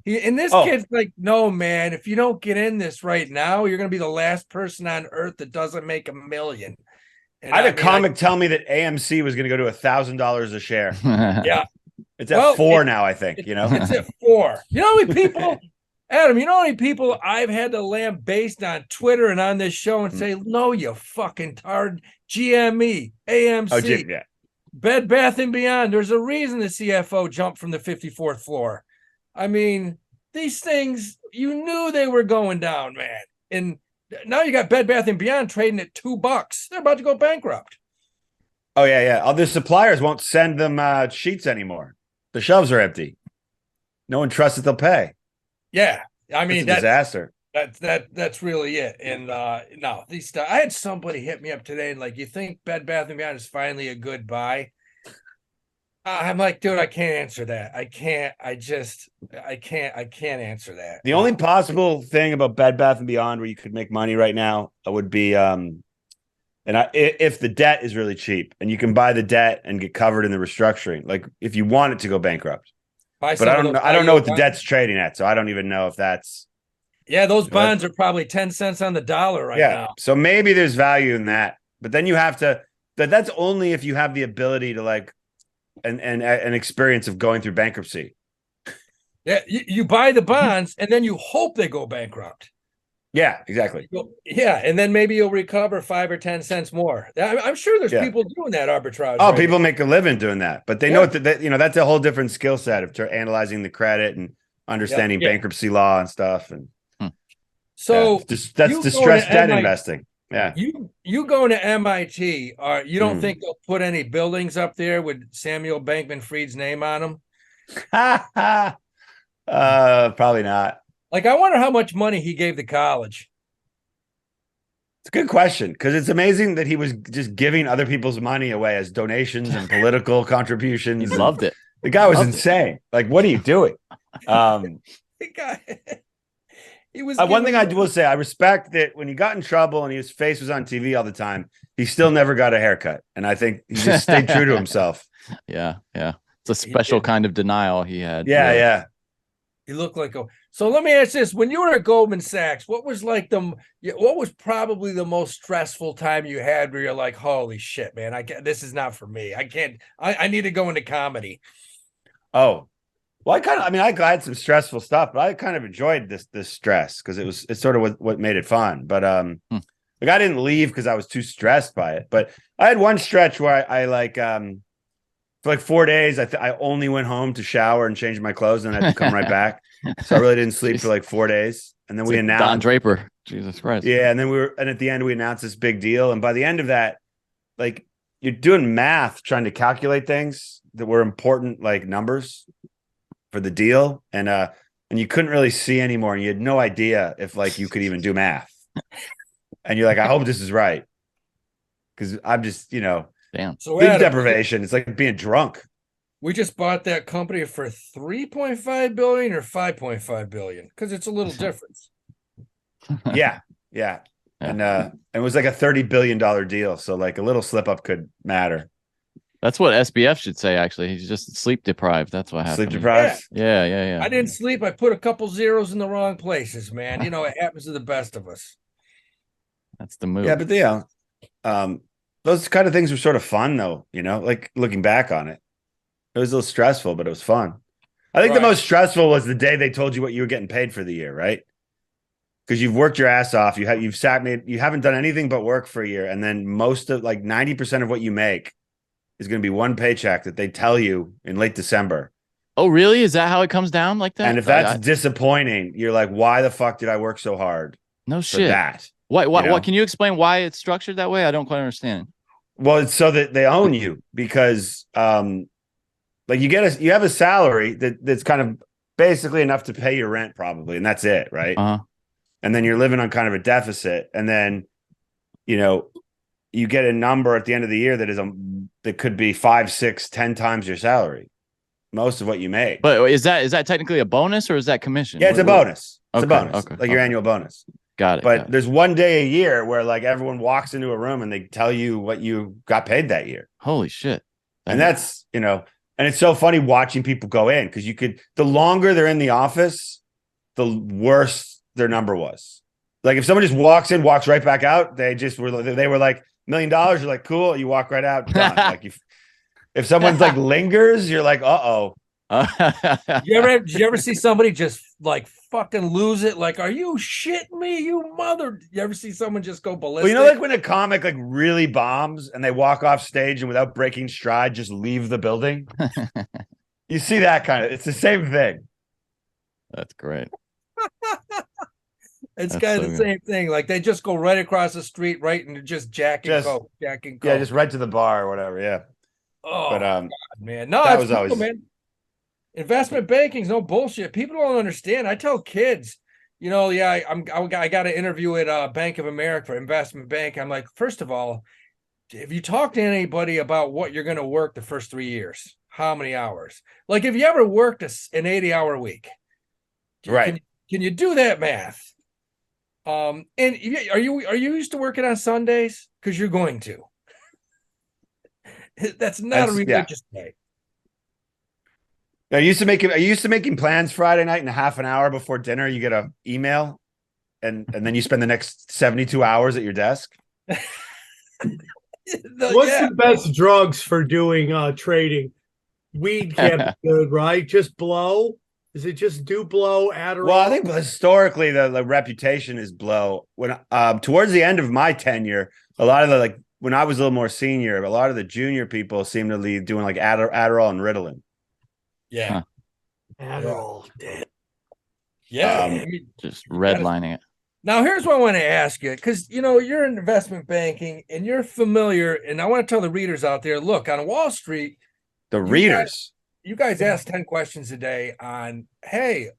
and this kid's like, no, man, if you don't get in this right now, you're going to be the last person on earth that doesn't make $1 million. And I had a comic tell me that AMC was going to go to $1,000 a share. Yeah. It's at 4 now, I think. It's at 4. You know how many people, Adam, you know how many people I've had to lambaste on Twitter and on this show and say, no, you fucking tard, GME, AMC, Bed Bath & Beyond. There's a reason the CFO jumped from the 54th floor. I mean, these things, you knew they were going down, man. And now you got Bed Bath & Beyond trading at $2. They're about to go bankrupt. Oh, yeah. Other suppliers won't send them sheets anymore. The shelves are empty. No one trusts that they'll pay. Yeah. I mean, that's a disaster. That's really it. And no, these I had somebody hit me up today and like, you think Bed Bath & Beyond is finally a good buy? I'm like, dude, I can't answer that. I can't answer that. The only possible thing about Bed Bath & Beyond where you could make money right now would be if the debt is really cheap and you can buy the debt and get covered in the restructuring, like if you want it to go bankrupt. But I don't know what the debt's trading at, so I don't even know if that's. Yeah, those bonds are probably 10 cents on the dollar right now. So maybe there's value in that, but then you have to. That's only if you have the ability to like an experience of going through bankruptcy. Yeah, you buy the bonds and then you hope they go bankrupt. Yeah, exactly. Yeah, and then maybe you'll recover 5 or 10 cents more. I'm sure there's people doing that arbitrage. Oh, people make a living doing that, but they know that that's a whole different skill set of analyzing the credit and understanding bankruptcy law and stuff. And so that's distressed debt investing. Yeah, you going to MIT? You don't think they'll put any buildings up there with Samuel Bankman-Fried's name on them? Probably not. Like, I wonder how much money he gave the college. It's a good question, because it's amazing that he was just giving other people's money away as donations and political contributions. He loved it. The guy was insane. Like, what are you doing? The guy, he was. One thing I will say, I respect that when he got in trouble and his face was on TV all the time, he still never got a haircut, and I think he just stayed true to himself. Yeah. It's a special kind of denial he had. Yeah. He looked like a. So let me ask this: when you were at Goldman Sachs, what was probably the most stressful time you had where you're like, "Holy shit, man! This is not for me. I can't. I need to go into comedy." Oh, well, I had some stressful stuff, but I kind of enjoyed this stress because it's sort of what made it fun. But like I didn't leave because I was too stressed by it. But I had one stretch where I for like 4 days, I only went home to shower and change my clothes, and I had to come right back. So I really didn't sleep for like 4 days. And then we announced Don Draper. Jesus Christ. Yeah. And then at the end, we announced this big deal. And by the end of that, like you're doing math, trying to calculate things that were important, like numbers for the deal. And you couldn't really see anymore. And you had no idea if like you could even do math. and you're like, I hope this is right, because I'm just, Damn. So sleep Adam, deprivation. It's like being drunk. we just bought that company for 3.5 billion or 5.5 billion because it's a little difference. Yeah. And it was like a $30 billion deal. So like a little slip up could matter. That's what SBF should say, actually. He's just sleep deprived. That's what happened. Sleep deprived. Yeah. I didn't sleep. I put a couple zeros in the wrong places, man. It happens to the best of us. That's the move. Yeah, but those kind of things were sort of fun though, like looking back on it. It was a little stressful, but it was fun. I think the most stressful was the day they told you what you were getting paid for the year, right? Because you've worked your ass off. You haven't done anything but work for a year. And then most of 90% of what you make is going to be one paycheck that they tell you in late December. Oh, really? Is that how it comes down like that? And if that's disappointing, you're like, why the fuck did I work so hard? No for shit. that? What can you explain why it's structured that way? I don't quite understand. Well, it's so that they own you because you have a salary that's kind of basically enough to pay your rent probably, and that's it, right? And then you're living on kind of a deficit, and then you get a number at the end of the year that could be 5, 6, 10 times your salary, most of what you make. But is that technically a bonus or is that commission? Yeah, it's a bonus. It's a bonus, okay, your annual bonus. Got it. But there's one day a year where everyone walks into a room and they tell you what you got paid that year. Holy shit! And that's and it's so funny watching people go in because the longer they're in the office, the worse their number was. Like if someone just walks in, walks right back out, they were like $1 million. You're like, cool. You walk right out. Done. If someone's lingers, you're like, uh-oh. Did you ever see somebody just fucking lose it? Like, are you shitting me, you mother? You ever see someone just go ballistic? Well, when a comic really bombs and they walk off stage and without breaking stride, just leave the building. You see that it's the same thing. That's great. It's kind of the same thing. Like they just go right across the street, right, and just jack and coke. Yeah, just right to the bar or whatever. Yeah. Oh, but God, man, no, that was always, man. Investment banking's no bullshit. People don't understand. I tell kids, I got an interview at Bank of America for investment bank. I'm like, first of all, if you talk to anybody about what you're going to work the first 3 years, how many hours? Like, if you ever worked an 80-hour week, right? Can you do that math? And are you used to working on Sundays? Because you're going to. That's not a religious day. Are you used to making plans Friday night and a half an hour before dinner? You get an email, and then you spend the next 72 hours at your desk. What's the best drugs for doing trading? Weed can't be good, right? Just blow. Is it just do blow, Adderall? Well, I think historically the reputation is blow. When towards the end of my tenure, a lot of the when I was a little more senior, a lot of the junior people seem to be doing Adderall and Ritalin. Yeah. Adderall. Yeah. Just redlining it. Now, here's what I want to ask you, because, you're in investment banking and you're familiar, and I want to tell the readers out there, look, on Wall Street, you guys ask 10 questions a day on, hey,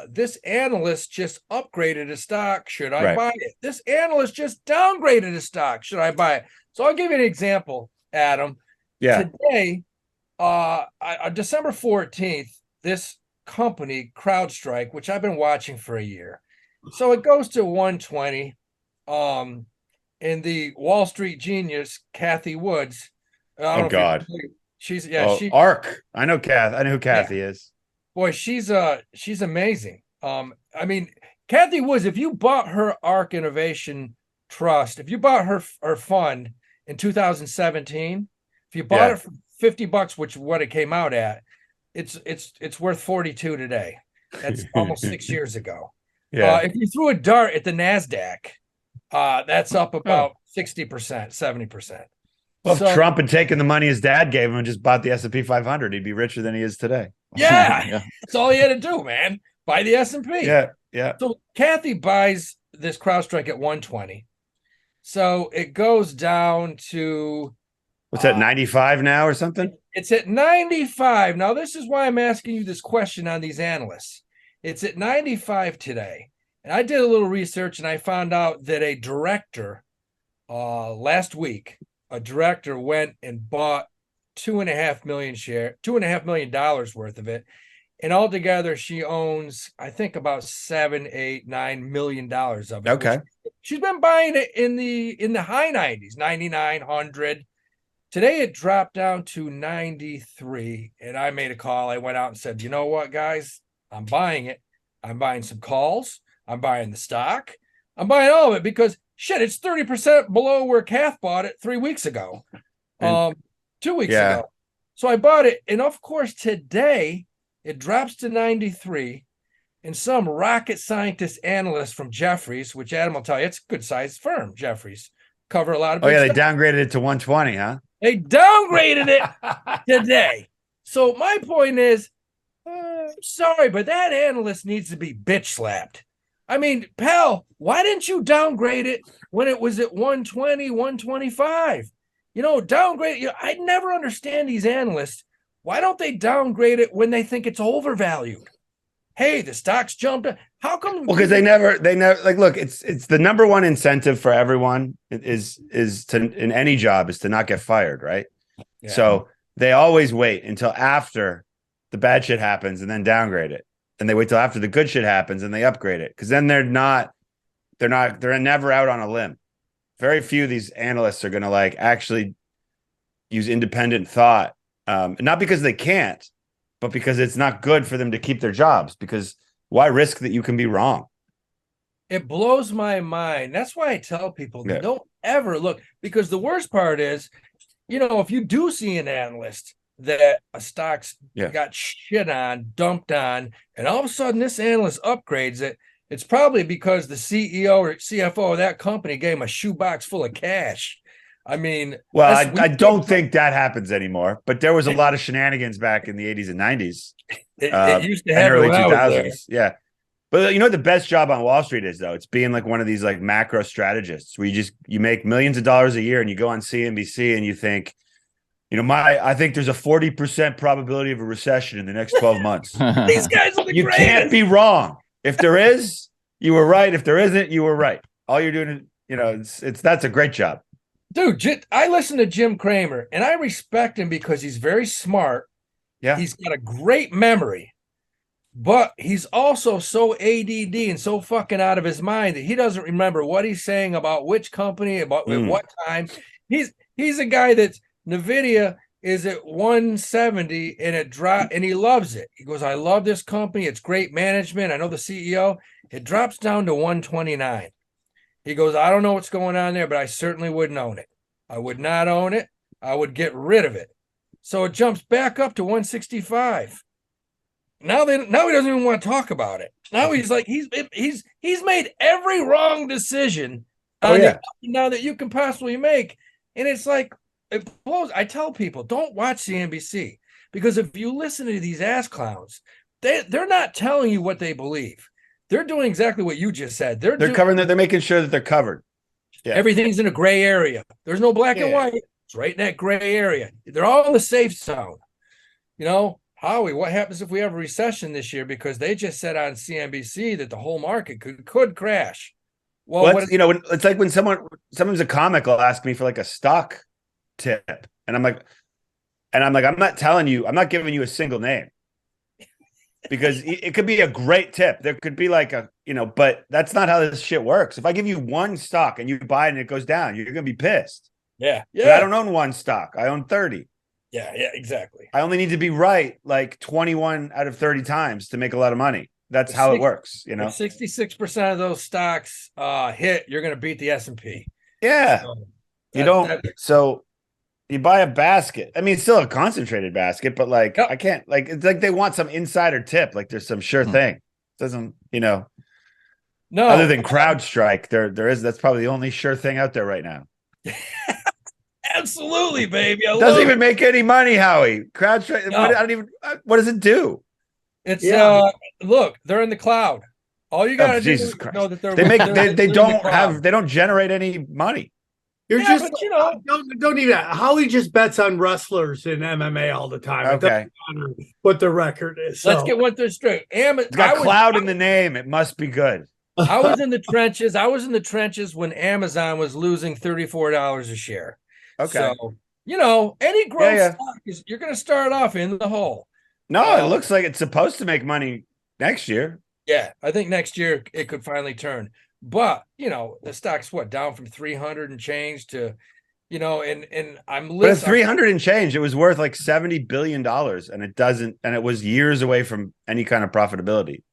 this analyst just upgraded a stock. Should I buy it? This analyst just downgraded a stock. Should I buy it? So I'll give you an example, Adam. Yeah. Today, December 14th, this company, CrowdStrike, which I've been watching for a year. So it goes to 120. And the Wall Street genius, Cathie Woods. Oh, God. She's ARK. I know who Cathie is. Boy, she's amazing. I mean, Cathie Woods, if you bought her ARK Innovation Trust, if you bought her fund in 2017, if you bought it for $50, which is what it came out at, it's worth 42 today. That's almost 6 years ago. Yeah. If you threw a dart at the NASDAQ, that's up about 60%, 70%. Well, if Trump had taken the money his dad gave him and just bought the S&P 500, he'd be richer than he is today. Yeah. That's all he had to do, man. Buy the S&P. Yeah. So Cathie buys this CrowdStrike at 120. So it goes down to... What's that, 95 now or something? It's at 95. Now, this is why I'm asking you this question on these analysts. It's at 95 today. And I did a little research and I found out that a director last week, a director went and bought $2.5 million worth of it. And altogether, she owns, I think, about $7-9 million of it. Okay. She's been buying it in the high 90s, 99, 100. Today it dropped down to 93. And I made a call. I went out and said, you know what, guys? I'm buying it. I'm buying some calls. I'm buying the stock. I'm buying all of it because shit, it's 30% below where Cath bought it 3 weeks ago. 2 weeks ago. So I bought it. And of course, today it drops to 93. And some rocket scientist analyst from Jefferies, which Adam will tell you, it's a good sized firm, Jefferies, cover a lot of. Oh, yeah. They downgraded it to 120, huh? They downgraded it today. So my point is, sorry, but that analyst needs to be bitch slapped. I mean, pal, why didn't you downgrade it when it was at 120, 125? Downgrade. I never understand these analysts. Why don't they downgrade it when they think it's overvalued? Hey, the stock's jumped. How come? Well, because they never like, look, it's the number one incentive for everyone is to, in any job, is to not get fired, right? Yeah. So they always wait until after the bad shit happens and then downgrade it. And they wait till after the good shit happens and they upgrade it. Because then they're never out on a limb. Very few of these analysts are going to like actually use independent thought. Not because they can't, but because it's not good for them to keep their jobs. Because why risk that you can be wrong? It blows my mind. That's why I tell people, don't ever look. Because the worst part is, if you do see an analyst that a stock's got shit on, dumped on, and all of a sudden this analyst upgrades it, it's probably because the CEO or CFO of that company gave him a shoebox full of cash. I mean, well, I don't think that happens anymore, but there was a lot of shenanigans back in the 80s and 90s. It used to happen early when 2000s. Yeah. But the best job on Wall Street is, though? It's being like one of these like macro strategists where you make millions of dollars a year and you go on CNBC and you think, I think there's a 40% probability of a recession in the next 12 months. These guys are the You greatest. Can't be wrong. If there is, you were right. If there isn't, you were right. All you're doing is, that's a great job. Dude, I listen to Jim Cramer and I respect him because he's very smart. Yeah. He's got a great memory, but he's also so ADD and so fucking out of his mind that he doesn't remember what he's saying about which company, about at what time. He's a guy that's NVIDIA is at 170 and it dropped and he loves it. He goes, I love this company. It's great management. I know the CEO. It drops down to 129. He goes, I don't know what's going on there, but I certainly wouldn't own it. I would not own it. I would get rid of it. So it jumps back up to 165. Now he doesn't even want to talk about it. Now he's like, he's made every wrong decision now that you can possibly make. And it's like, it blows. I tell people, don't watch CNBC because if you listen to these ass clowns, they're not telling you what they believe. They're doing exactly what you just said. They're covering that. They're making sure that they're covered. Yeah. Everything's in a gray area. There's no black and white. It's right in that gray area. They're all in the safe zone. Howie, what happens if we have a recession this year? Because they just said on CNBC that the whole market could crash. Well, it's like when someone's a comic will ask me for like a stock tip, and I'm like, I'm not telling you, I'm not giving you a single name. Because it could be a great tip. There could be like but that's not how this shit works. If I give you one stock and you buy it and it goes down, you're going to be pissed. Yeah. But I don't own one stock. I own 30. Yeah, exactly. I only need to be right like 21 out of 30 times to make a lot of money. That's how it works, 66% of those stocks hit, you're going to beat the S&P. Yeah. So you buy a basket. I mean, it's still a concentrated basket, but like I can't it's like they want some insider tip. Like there's some sure thing. It doesn't, no, other than CrowdStrike, that's probably the only sure thing out there right now. Absolutely, baby. It doesn't even make any money, Howie. CrowdStrike. No. What does it do? It's look, they're in the cloud. All you gotta do is know that they don't generate any money. You're just don't even. Howie just bets on wrestlers in MMA all the time. Okay, it doesn't matter what the record is. Let's get one thing straight. It's got cloud in the name. It must be good. I was in the trenches. I was in the trenches when Amazon was losing $34 a share. Okay. So, any growth Yeah. stock you're going to start off in the hole. No, it looks like it's supposed to make money next year. Yeah, I think next year it could finally turn. But, the stock's down from 300 and change to, and I'm But at listening. 300 and change, it was worth like $70 billion, and it was years away from any kind of profitability.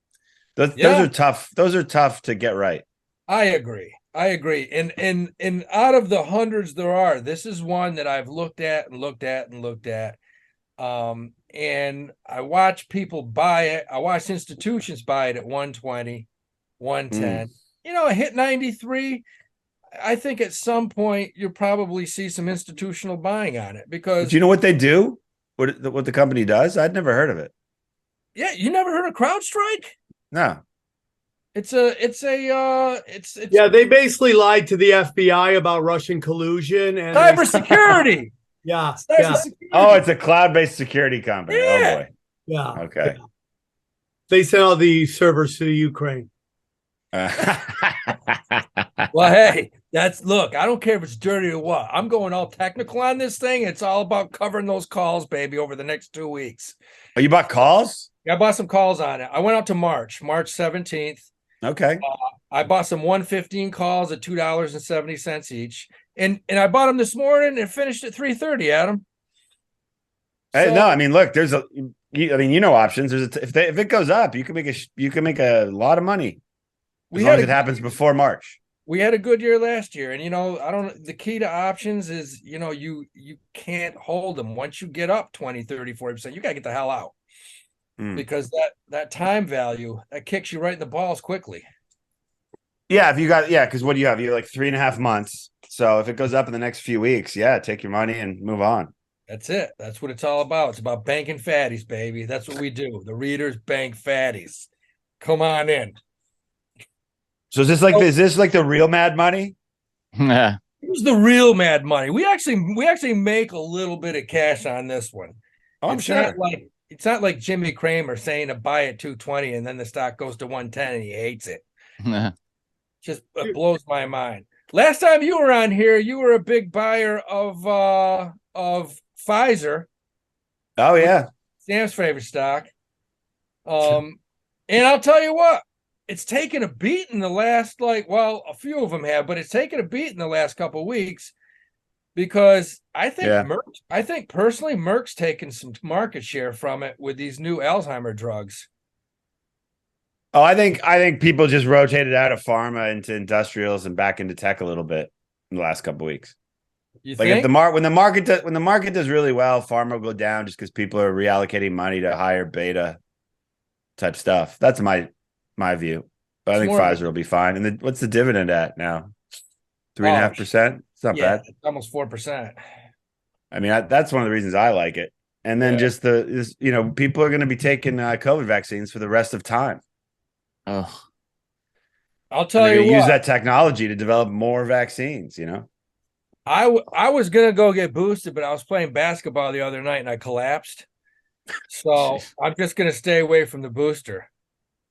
Those are tough. Those are tough to get right. I agree. And out of the hundreds there are, this is one that I've looked at. And I watch people buy it. I watch institutions buy it at 120, 110. It hit 93. I think at some point you'll probably see some institutional buying on it because. Do you know what they do? What the company does? I'd never heard of it. Yeah, you never heard of CrowdStrike? No. It's Yeah, they basically lied to the FBI about Russian collusion and cybersecurity. Yeah. Oh, it's a cloud-based security company. Yeah. Oh boy. Yeah. Okay. Yeah. They sent all the servers to Ukraine. Well, hey, look, I don't care if it's dirty or what. I'm going all technical on this thing. It's all about covering those calls, baby, over the next 2 weeks. Oh, you bought calls? Yeah, I bought some calls on it. I went out to March 17th. Okay. I bought some 115 calls at $2.70 each. And I bought them this morning and finished at 3:30, Adam. Hey, no, I mean, look, options. If it goes up, you can make a lot of money as long as it happens before March. We had a good year last year, and the key to options is you can't hold them. Once you get up 20, 30, 40%, you got to get the hell out. Because that time value that kicks you right in the balls quickly. Yeah, because what do you have? You have like 3.5 months. So if it goes up in the next few weeks, take your money and move on. That's it. That's what it's all about. It's about banking fatties, baby. That's what we do. The readers bank fatties. Come on in. So is this like the real Mad Money? Yeah. Who's the real Mad Money? We actually make a little bit of cash on this one. Oh, I'm sure. It's not like Jimmy Cramer saying to buy at 220 and then the stock goes to 110 and he hates it. Just it blows my mind. Last time you were on here, you were a big buyer of Pfizer. Oh yeah, Sam's favorite stock. And I'll tell you what, it's taken a beat in the last a few of them have, but it's taken a beat in the last couple of weeks because I think personally Merck's taken some market share from it with these new Alzheimer drugs. Oh, I think people just rotated out of pharma into industrials and back into tech a little bit in the last couple of weeks. You think? When the market does really well, pharma will go down just because people are reallocating money to higher beta type stuff. That's my view. But I think Pfizer will be fine. And what's the dividend at now? 3.5%. It's not bad. It's almost 4%. I mean, that's one of the reasons I like it. And then people are going to be taking COVID vaccines for the rest of time. Oh, I'll tell you what. Use that technology to develop more vaccines. I was gonna go get boosted, but I was playing basketball the other night and I collapsed. So I'm just gonna stay away from the booster.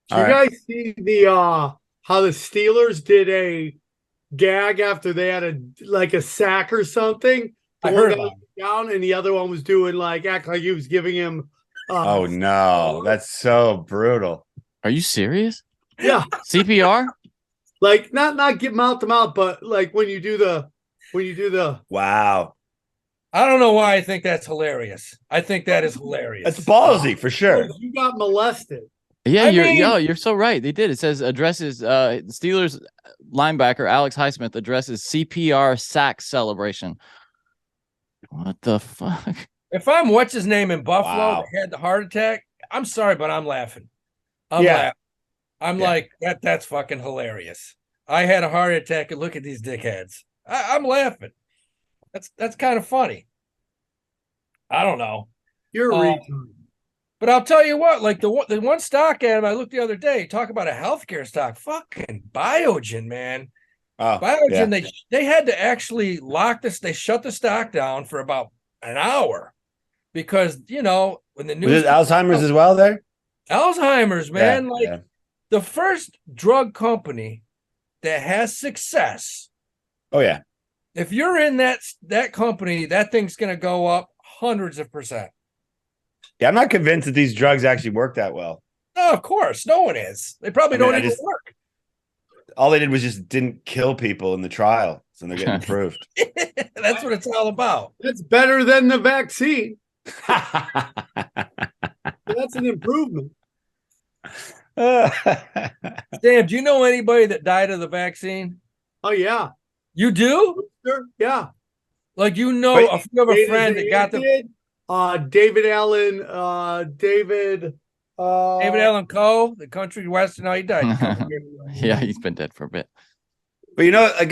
Did you guys see how the Steelers did a gag after they had a sack or something? I heard about it. Down, and the other one was doing act like he was giving him. Oh no, that's so brutal. Are you serious? Yeah. CPR? Not get mouth to mouth, but when you do the wow. I don't know why I think that's hilarious. I think that is hilarious. That's ballsy for sure. You got molested. Yeah, you're so right. They did. It says addresses Steelers linebacker Alex Highsmith addresses CPR sack celebration. What the fuck? If I'm what's his name in Buffalo that had the heart attack, I'm sorry, but I'm laughing. I'm laughing. I'm like, that's fucking hilarious. I had a heart attack and look at these dickheads. I'm laughing. That's kind of funny. I don't know. You're a retard. But I'll tell you what, the one stock, Adam, I looked the other day, talk about a healthcare stock, fucking Biogen, man. Biogen, they had to actually lock this. They shut the stock down for about an hour because when the news was it Alzheimer's as well there. Alzheimer's, man, the first drug company that has success. Oh yeah. If you're in that company, that thing's going to go up hundreds of %. Yeah, I'm not convinced that these drugs actually work that well. No, of course, no one is. They probably don't even work. All they did was just didn't kill people in the trial, so they're getting approved. That's what it's all about. That's better than the vaccine. That's an improvement. Sam, do you know anybody that died of the vaccine? Oh yeah, you do? Sure. Yeah. Like you have a friend that got the David Allen, David Allen Coe, the country western. No, he died. Yeah, he's been dead for a bit. But you know, like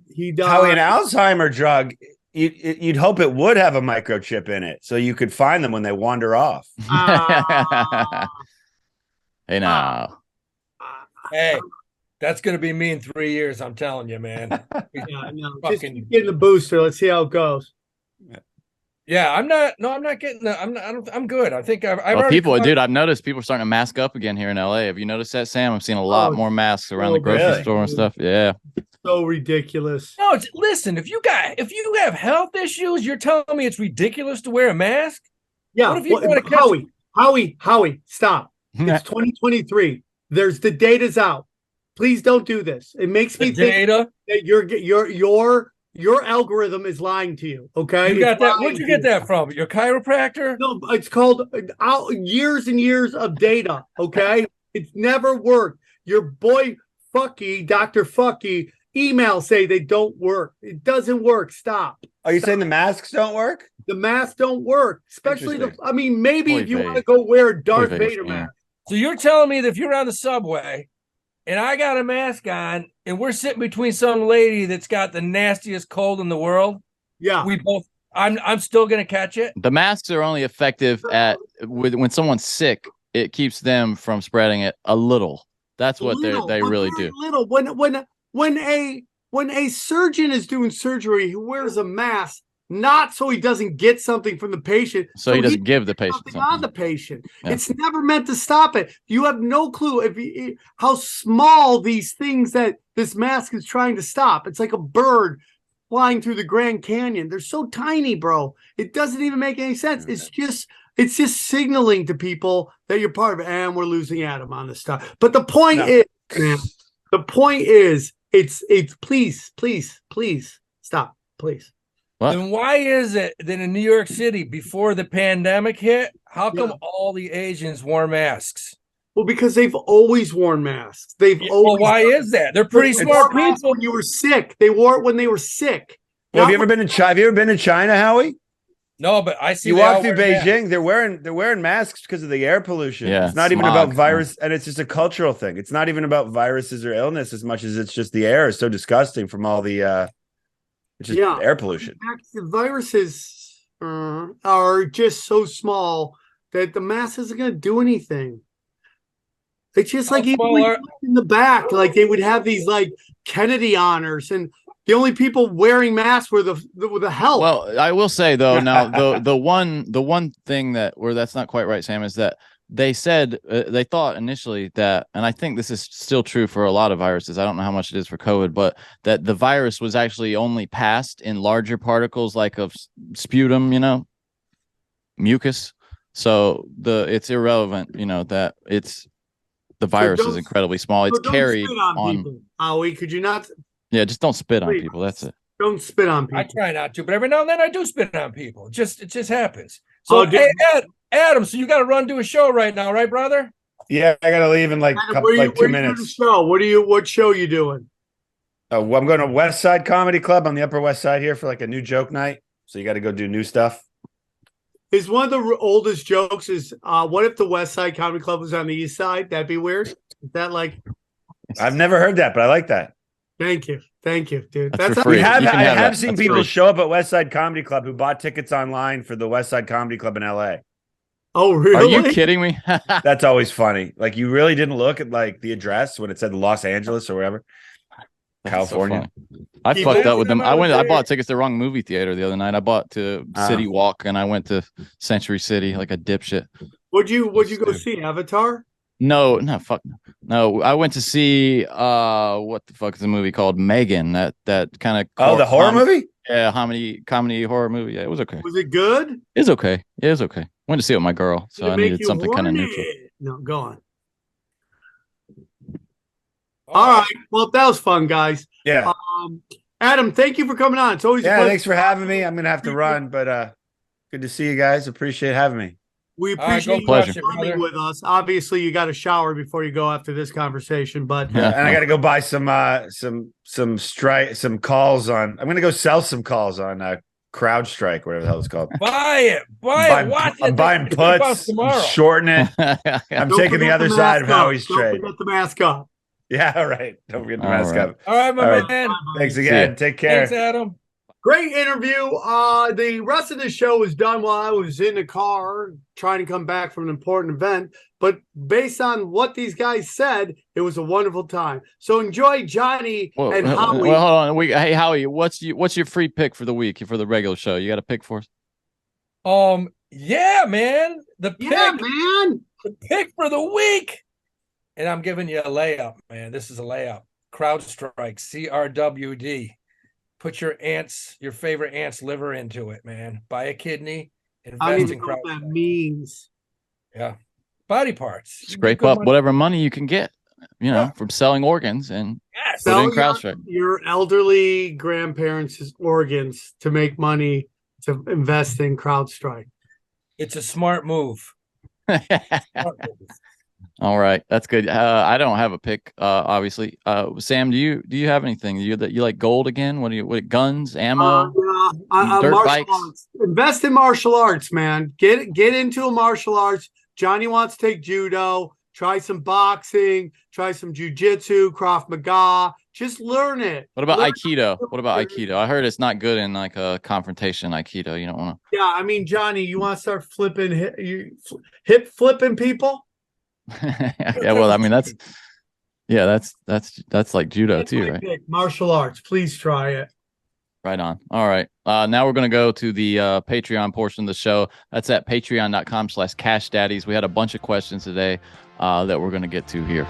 he died. Howie, an Alzheimer drug, you'd hope it would have a microchip in it, so you could find them when they wander off. Hey now. Hey, that's gonna be me in 3 years. I'm telling you, man. Just keep getting the booster. Let's see how it goes. Yeah, I'm not getting the. I'm good. I think I've already. Dude, I've noticed people are starting to mask up again here in LA. Have you noticed that, Sam? I'm seeing a lot more masks around the grocery store and stuff. Yeah. So ridiculous. No, listen. If you have health issues, you're telling me it's ridiculous to wear a mask? Yeah. What if you want to Howie, stop. It's 2023. The data's out. Please don't do this. It makes me think that your algorithm is lying to you. Okay, you got that? Where'd you get that from? Your chiropractor? No, it's called years and years of data. Okay, it's never worked. Your boy Fucky, Dr. Fucky, emails say they don't work. It doesn't work. Stop. Are you saying the masks don't work? The masks don't work, especially maybe if you want to go wear a Darth Vader mask. So you're telling me that if you're on the subway and I got a mask on and we're sitting between some lady that's got the nastiest cold in the world, I'm still going to catch it? The masks are only effective when someone's sick. It keeps them from spreading it a little. That's what they really do. Little. When a surgeon is doing surgery, he wears a mask. Not so he doesn't get something from the patient. So he doesn't give the patient something on the patient. Yeah. It's never meant to stop it. You have no clue how small these things that this mask is trying to stop. It's like a bird flying through the Grand Canyon. They're so tiny, bro. It doesn't even make any sense. It's just signaling to people that you're part of it. And we're losing Adam on this stuff. But the point is, it's please stop, please. What? Then why is it that in New York City, before the pandemic hit, how come all the Asians wore masks? Well, because they've always worn masks. Why is that? They're pretty smart people. When you were sick, they wore it when they were sick. Well, have you ever been to China, Howie? No, but I see. You walk through Beijing, they're wearing masks because of the air pollution. Yeah, it's not even about virus, and it's just a cultural thing. It's not even about viruses or illness as much as it's just the air is so disgusting from all the. It's just air pollution. The viruses are just so small that the mask isn't going to do anything. It's just like even in the back, like they would have these like Kennedy honors, and the only people wearing masks were the help. Well, I will say though, now the one thing that's not quite right, Sam, is that they said they thought initially that, and I think this is still true for a lot of viruses. I don't know how much it is for COVID, but that the virus was actually only passed in larger particles like of sputum, mucus. So it's irrelevant, that the virus is incredibly small. It's carried on. Howie, could you not? Yeah, just don't spit on people. That's it. Don't spit on people. I try not to, but every now and then I do spit on people. It just happens. So hey, Adam, so you got to run to a show right now, right, brother? Yeah, I got to leave in like 2 minutes. Show? What show you doing? I'm going to West Side Comedy Club on the Upper West Side here for like a new joke night. So you got to go do new stuff. Is one of the oldest jokes is what if the West Side Comedy Club was on the East Side? That'd be weird. Is that like? I've never heard that, but I like that. Thank you, dude. That's free. I have seen people show up at West Side Comedy Club who bought tickets online for the West Side Comedy Club in LA. Oh, really? Are you kidding me? That's always funny. Like you really didn't look at like the address when it said Los Angeles or wherever. California. So I fucked up with them. I bought tickets to the wrong movie theater the other night. I bought to City Walk and I went to Century City like a dipshit. What'd you go see? Avatar? No, no, fuck no. I went to see what the fuck is the movie called? Megan. That kind of Oh, the horror movie? Yeah, comedy horror movie. Yeah, it was okay. Was it good? It's okay. Yeah, it's okay. Went to see it with my girl, so Did it I make needed you something kind of horny? neutral. No, go on. All right. Well, that was fun, guys. Yeah. Adam, thank you for coming on. It's always a Yeah, pleasure. thanks for having me. I'm gonna have to run, but good to see you guys. Appreciate having me. We go appreciate you crush it, coming brother. with us. Obviously, you got to shower before you go after this conversation, but Yeah, and I got to go buy some calls on. I'm gonna go sell some calls on CrowdStrike, whatever the hell it's called. Buy it. Watch it. I'm buying It's $50 puts. tomorrow. I'm shorting it. I'm don't taking the forget other mask side of up. Howie's Don't trade. forget the mask up. Yeah, right. Don't forget the All mask right. up. All right, my All right. man. Thanks See again. ya. Take care. Thanks, Adam. Great interview. The rest of the show was done while I was in the car trying to come back from an important event. But based on what these guys said, it was a wonderful time. So enjoy Johnny and Howie. Well, hold on. Hey, Howie, what's your free pick for the week for the regular show? You got a pick for us? Yeah, man. The pick for the week. And I'm giving you a layup, man. This is a layup. CrowdStrike, CRWD. Put your favorite aunt's liver into it, man. Buy a kidney, I don't invest even in know what CrowdStrike. that means. Yeah. Body parts. Scrape Good up money. whatever money you can get, from selling organs and Yes. put in Sell CrowdStrike. your elderly grandparents' organs to make money to invest in CrowdStrike. It's a smart move. All right, that's good. I don't have a pick, obviously. Sam, do you have anything? You like gold again? What guns, ammo, dirt Martial bikes? arts. Invest in martial arts, man. Get into a martial arts. Johnny wants to take judo. Try some boxing. Try some jujitsu, Krav Maga. Just learn it. What about Learn Aikido? What about Aikido? I heard it's not good in like a confrontation Aikido. You don't want to. Yeah, I mean, Johnny, you want to start flipping hip flipping people? Yeah, well, I mean that's like judo That's too, my right? pick. Martial arts. Please try it. Right on. All right. Now we're going to go to the Patreon portion of the show. That's at patreon.com/cashdaddies. We had a bunch of questions today that we're going to get to here.